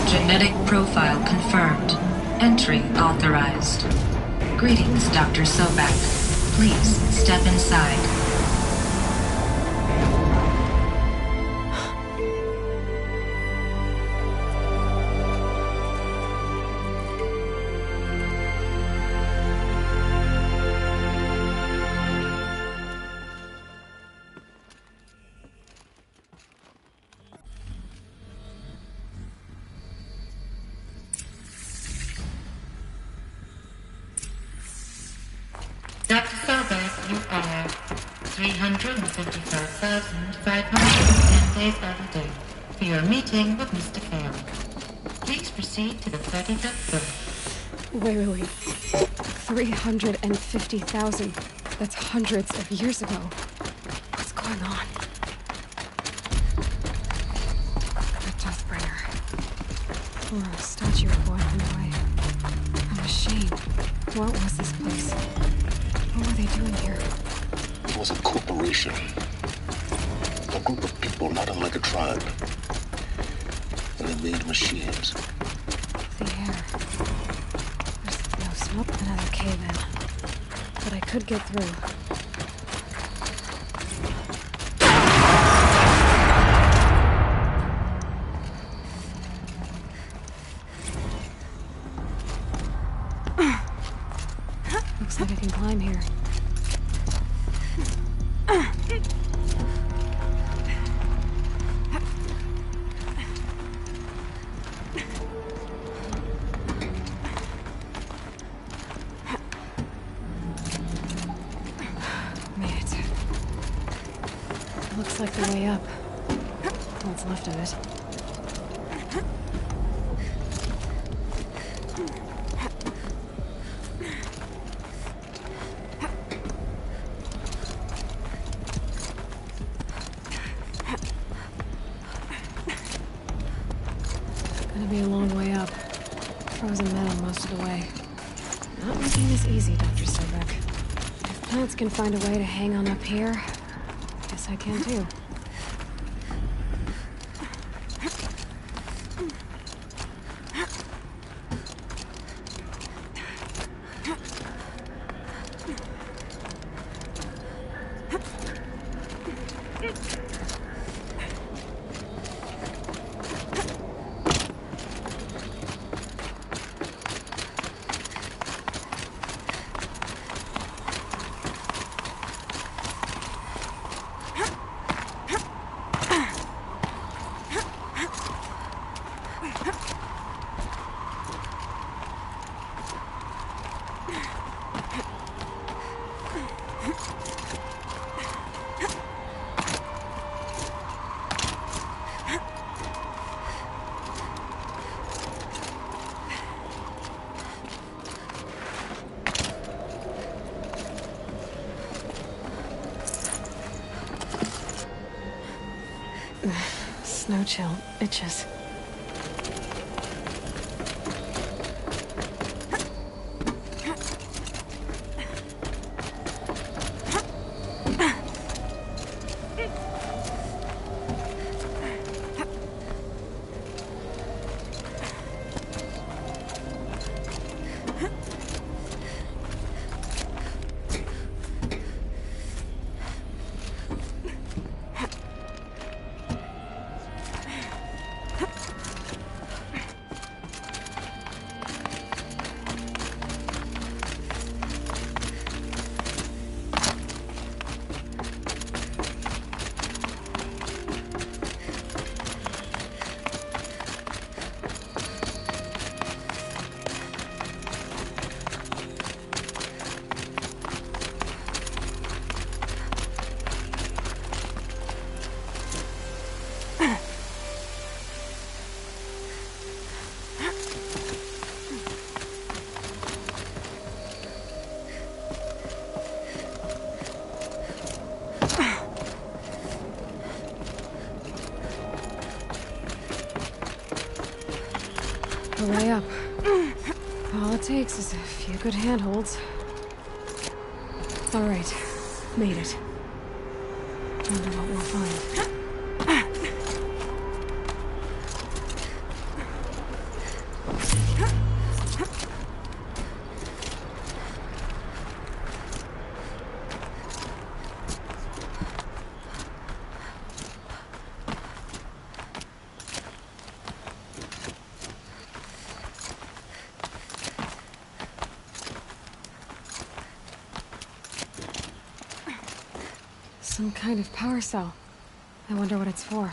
Genetic profile confirmed. Entry authorized. Greetings, Dr. Sobek. Please step inside.
Dr. Sobek, you are 355,510 days out of date for your meeting with Mr. Kale. Please proceed to the 35th floor.
Wait. 350,000. That's hundreds of years ago. What's going on? A Deathbringer. Or a statue of one on the way. A machine. What was this place? What were they doing here?
It was a corporation. A group of people not unlike a tribe. And they made machines.
The air. There's no smoke. Another cave in. But I could get through. Looks like I can climb here. Looks like the way up. What's left of it. Gonna be a long way up. Frozen metal most of the way. Not making this easy, Dr. Sobek. If plants can find a way to hang on up here, I can too. Snow chill itches. takes is a few good handholds. All right, made it. Wonder what we'll find. Some kind of power cell. I wonder what it's for.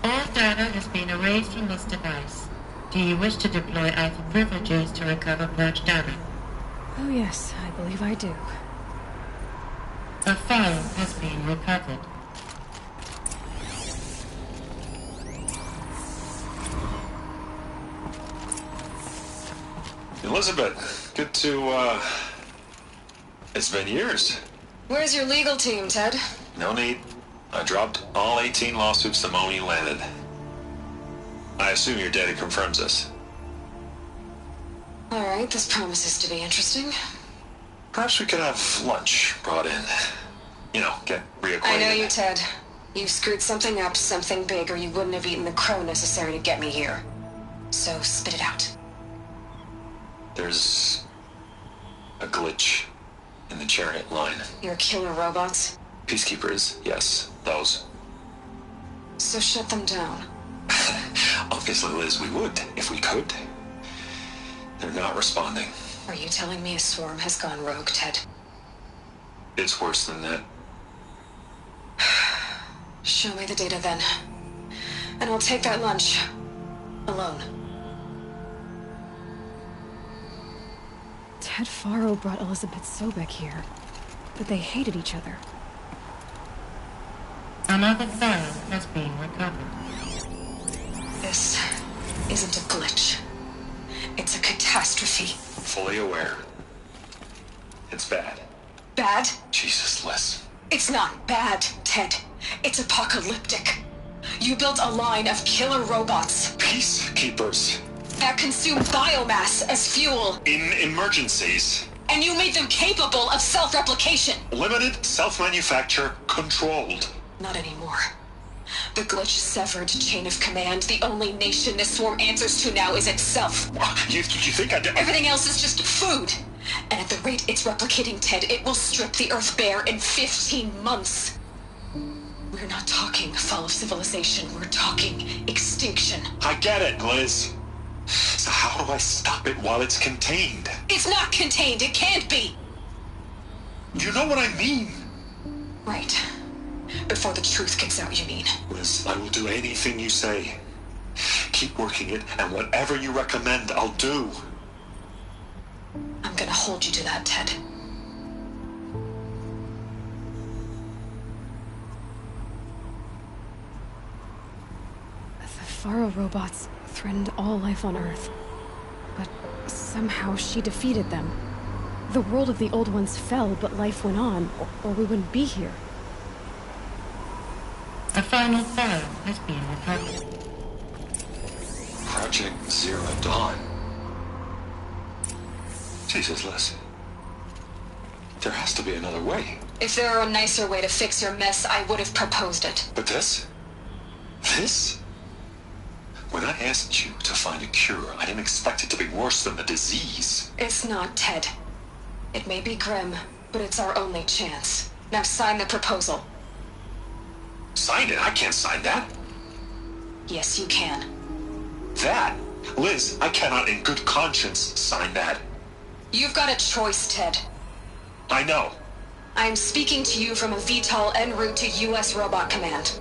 All data has been erased from this device. Do you wish to deploy alpha privileges to recover purged data?
Oh yes, I believe I do.
A file has been recovered.
Elizabeth, good to, it's been years.
Where's your legal team, Ted?
No need. I dropped all 18 lawsuits the moment you landed. I assume your data confirms this.
Alright, this promises to be interesting.
Perhaps we could have lunch brought in. You know, get reacquainted.
I know you, Ted. You've screwed something up, something big, or you wouldn't have eaten the crow necessary to get me here. So, spit it out.
There's a glitch in the chariot line.
Your killer robots?
Peacekeepers, yes, those.
So shut them down.
Obviously, Liz, we would, if we could. They're not responding.
Are you telling me a swarm has gone rogue, Ted?
It's worse than that.
Show me the data then. And I'll take that lunch. Alone.
Ted Faro brought Elizabeth Sobek here, but they hated each other.
Another file has been recovered.
This isn't a glitch. It's a catastrophe.
Fully aware. It's bad.
Bad?
Jesus, Liz.
It's not bad, Ted. It's apocalyptic. You built a line of killer robots.
Peacekeepers.
That consume biomass as fuel.
In emergencies.
And you made them capable of self-replication.
Limited, self-manufacture, controlled.
Not anymore. The glitch severed chain of command. The only nation this swarm answers to now is itself.
You think I did?
Everything else is just food. And at the rate it's replicating, Ted, it will strip the Earth bare in 15 months. We're not talking fall of civilization. We're talking extinction.
I get it, Liz. So how do I stop it while it's contained?
It's not contained. It can't be.
You know what I mean.
Right. Before the truth gets out, you mean?
Liz, I will do anything you say. Keep working it, and whatever you recommend, I'll do.
I'm gonna hold you to that, Ted.
The Faro robots threatened all life on Earth. But somehow she defeated them. The world of the Old Ones fell, but life went on, or we wouldn't be here.
The final file has been recovered.
Project Zero Dawn. Jesus, Liz. There has to be another way.
If there were a nicer way to fix your mess, I would have proposed it.
But this? This? When I asked you to find a cure, I didn't expect it to be worse than the disease.
It's not, Ted. It may be grim, but it's our only chance. Now sign the proposal.
Sign it? I can't sign that.
Yes, you can.
That? Liz, I cannot in good conscience sign that.
You've got a choice, Ted.
I know.
I'm speaking to you from a VTOL en route to U.S. Robot Command.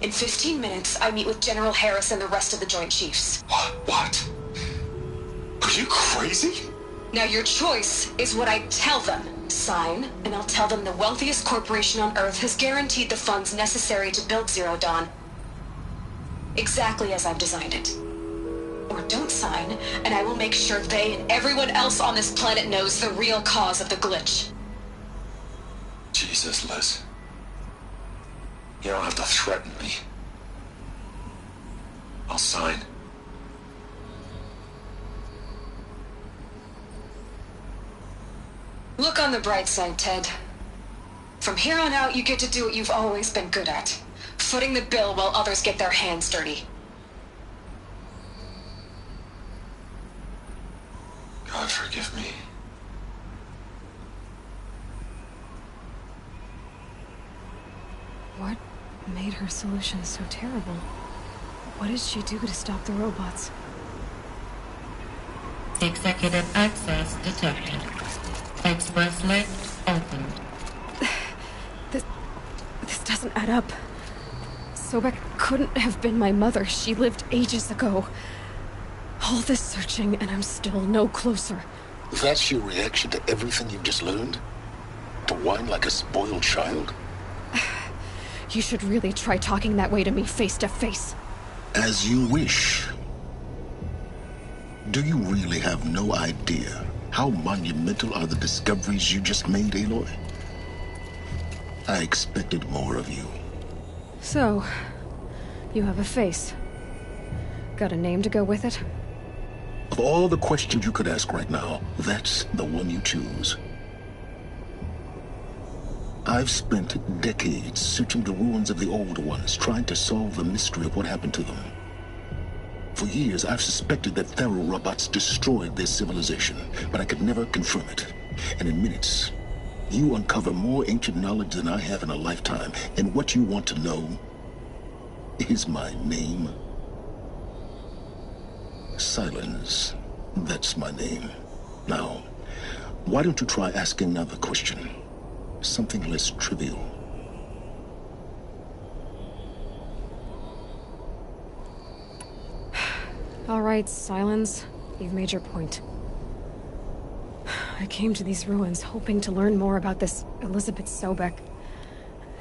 In 15 minutes, I meet with General Harris and the rest of the Joint Chiefs.
What? Are you crazy?
Now your choice is what I tell them. Sign, and I'll tell them the wealthiest corporation on Earth has guaranteed the funds necessary to build Zero Dawn.
exactly as I've designed it. Or don't sign, and I will make sure they and everyone else on this planet knows the real cause of the glitch.
Jesus, Liz. You don't have to threaten me. I'll sign.
Look on the bright side, Ted. From here on out, you get to do what you've always been good at. Footing the bill while others get their hands dirty.
God forgive me.
What made her solution so terrible? What did she do to stop the robots?
Executive access detected. Express lift opened.
This doesn't add up. Sobek couldn't have been my mother. She lived ages ago. All this searching, and I'm still no closer.
That's your reaction to everything you've just learned? To whine like a spoiled child?
You should really try talking that way to me face to face.
As you wish. Do you really have no idea how monumental are the discoveries you just made, Aloy? I expected more of you.
So, you have a face. Got a name to go with it?
Of all the questions you could ask right now, that's the one you choose. I've spent decades searching the ruins of the old ones, trying to solve the mystery of what happened to them. For years, I've suspected that Faro robots destroyed their civilization, but I could never confirm it. And in minutes, you uncover more ancient knowledge than I have in a lifetime, and what you want to know is my name. Silence. That's my name. Now, why don't you try asking another question? Something less trivial.
All right, Silence. You've made your point. I came to these ruins hoping to learn more about this Elizabeth Sobek.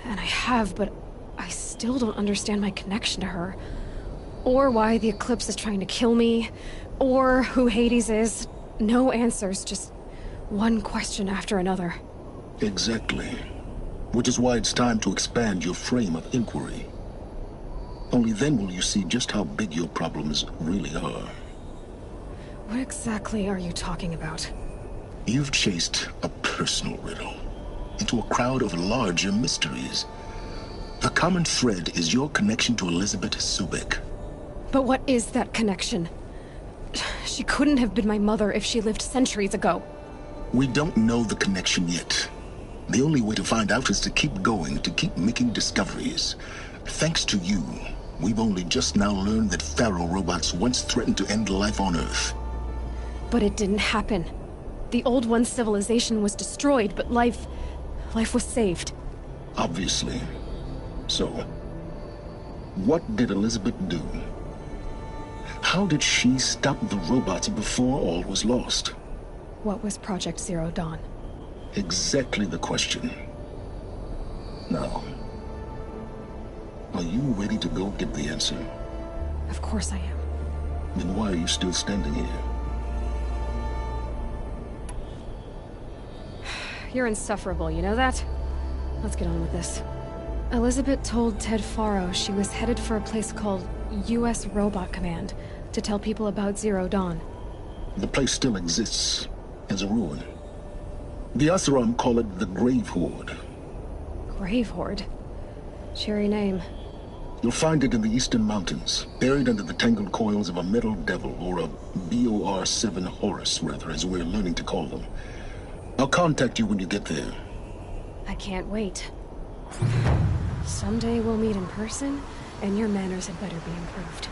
And I have, but I still don't understand my connection to her. Or why the Eclipse is trying to kill me. Or who Hades is. No answers, just one question after another.
Exactly. Which is why it's time to expand your frame of inquiry. Only then will you see just how big your problems really are.
What exactly are you talking about?
You've chased a personal riddle into a crowd of larger mysteries. The common thread is your connection to Elizabeth Sobek.
But what is that connection? She couldn't have been my mother if she lived centuries ago.
We don't know the connection yet. The only way to find out is to keep going, to keep making discoveries. Thanks to you, we've only just now learned that Faro robots once threatened to end life on Earth.
But it didn't happen. The Old One's civilization was destroyed, but life was saved.
Obviously. So, what did Elizabeth do? How did she stop the robots before all was lost?
What was Project Zero Dawn?
Exactly the question. Now, are you ready to go get the answer?
Of course I am.
Then why are you still standing here?
You're insufferable, you know that? Let's get on with this. Elizabeth told Ted Faro she was headed for a place called U.S. Robot Command to tell people about Zero Dawn.
The place still exists as a ruin. The Oseram call it the Grave Horde.
Grave Horde? Cheery name.
You'll find it in the Eastern Mountains, buried under the tangled coils of a Metal Devil, or a BOR-7 Horus, rather, as we're learning to call them. I'll contact you when you get there.
I can't wait. Someday we'll meet in person, and your manners had better be improved.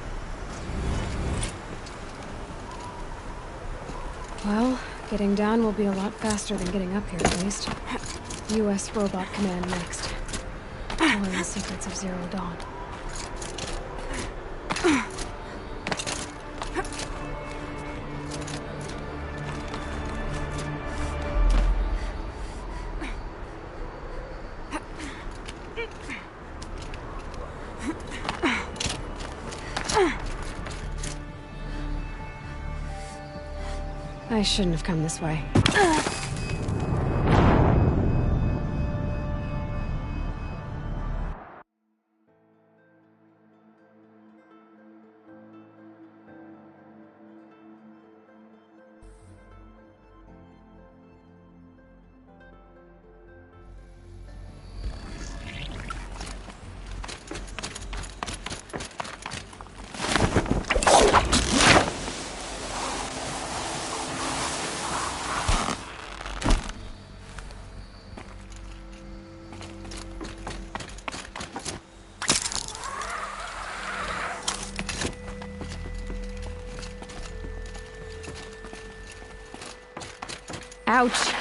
Well, getting down will be a lot faster than getting up here, at least. U.S. Robot Command next. Following the secrets of Zero Dawn. I shouldn't have come this way. Ouch.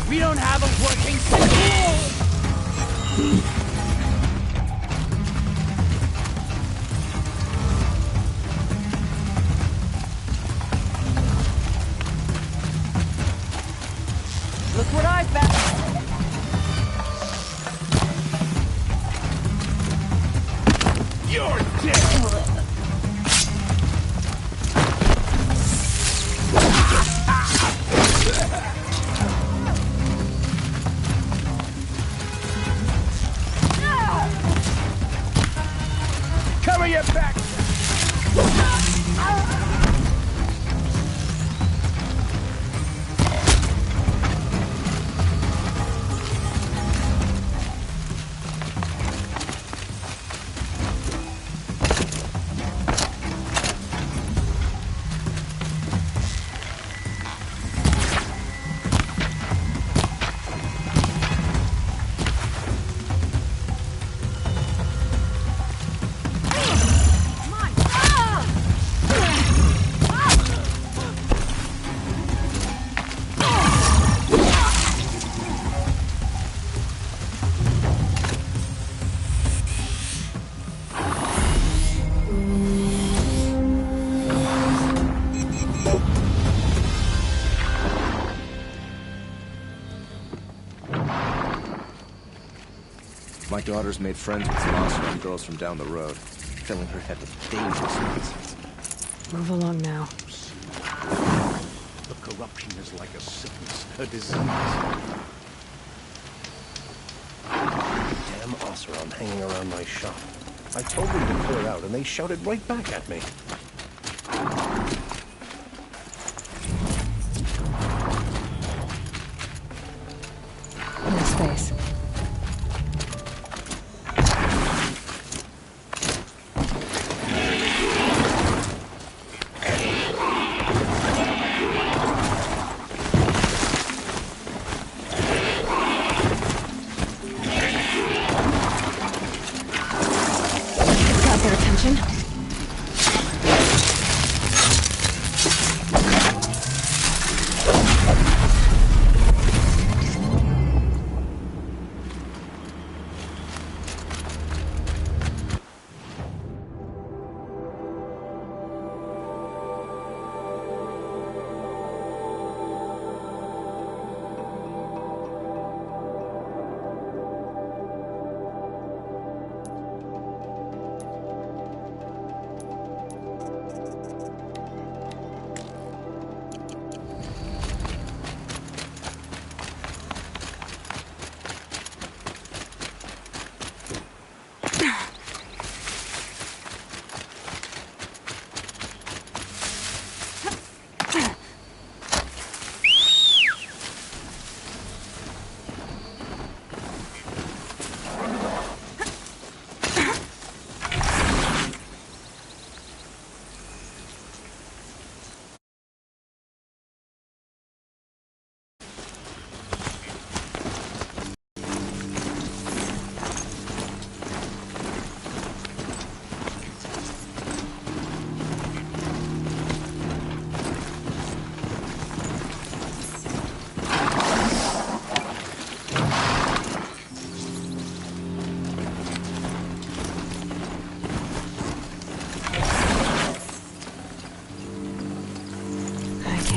We don't have a working system.
Look what I found.
You're dead!
My daughter's made friends with some Oseram girls from down the road, filling her head with dangerous nonsense.
Move along now.
The corruption is like a sickness, a disease. Damn Oseram hanging around my shop. I told them to clear out, and they shouted right back at me.
No space. Got their attention?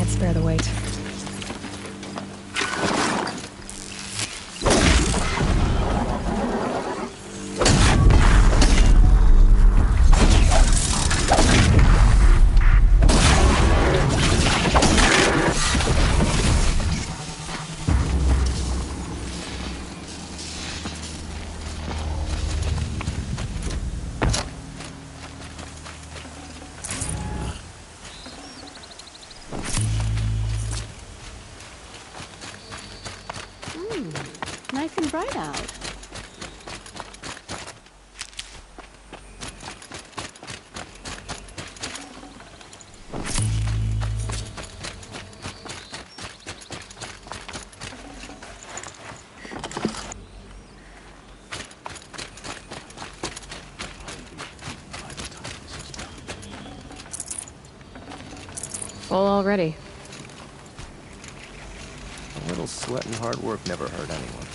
Spare the weight.
Nice and bright out.
Full already.
A little sweat and hard work never hurt anyone.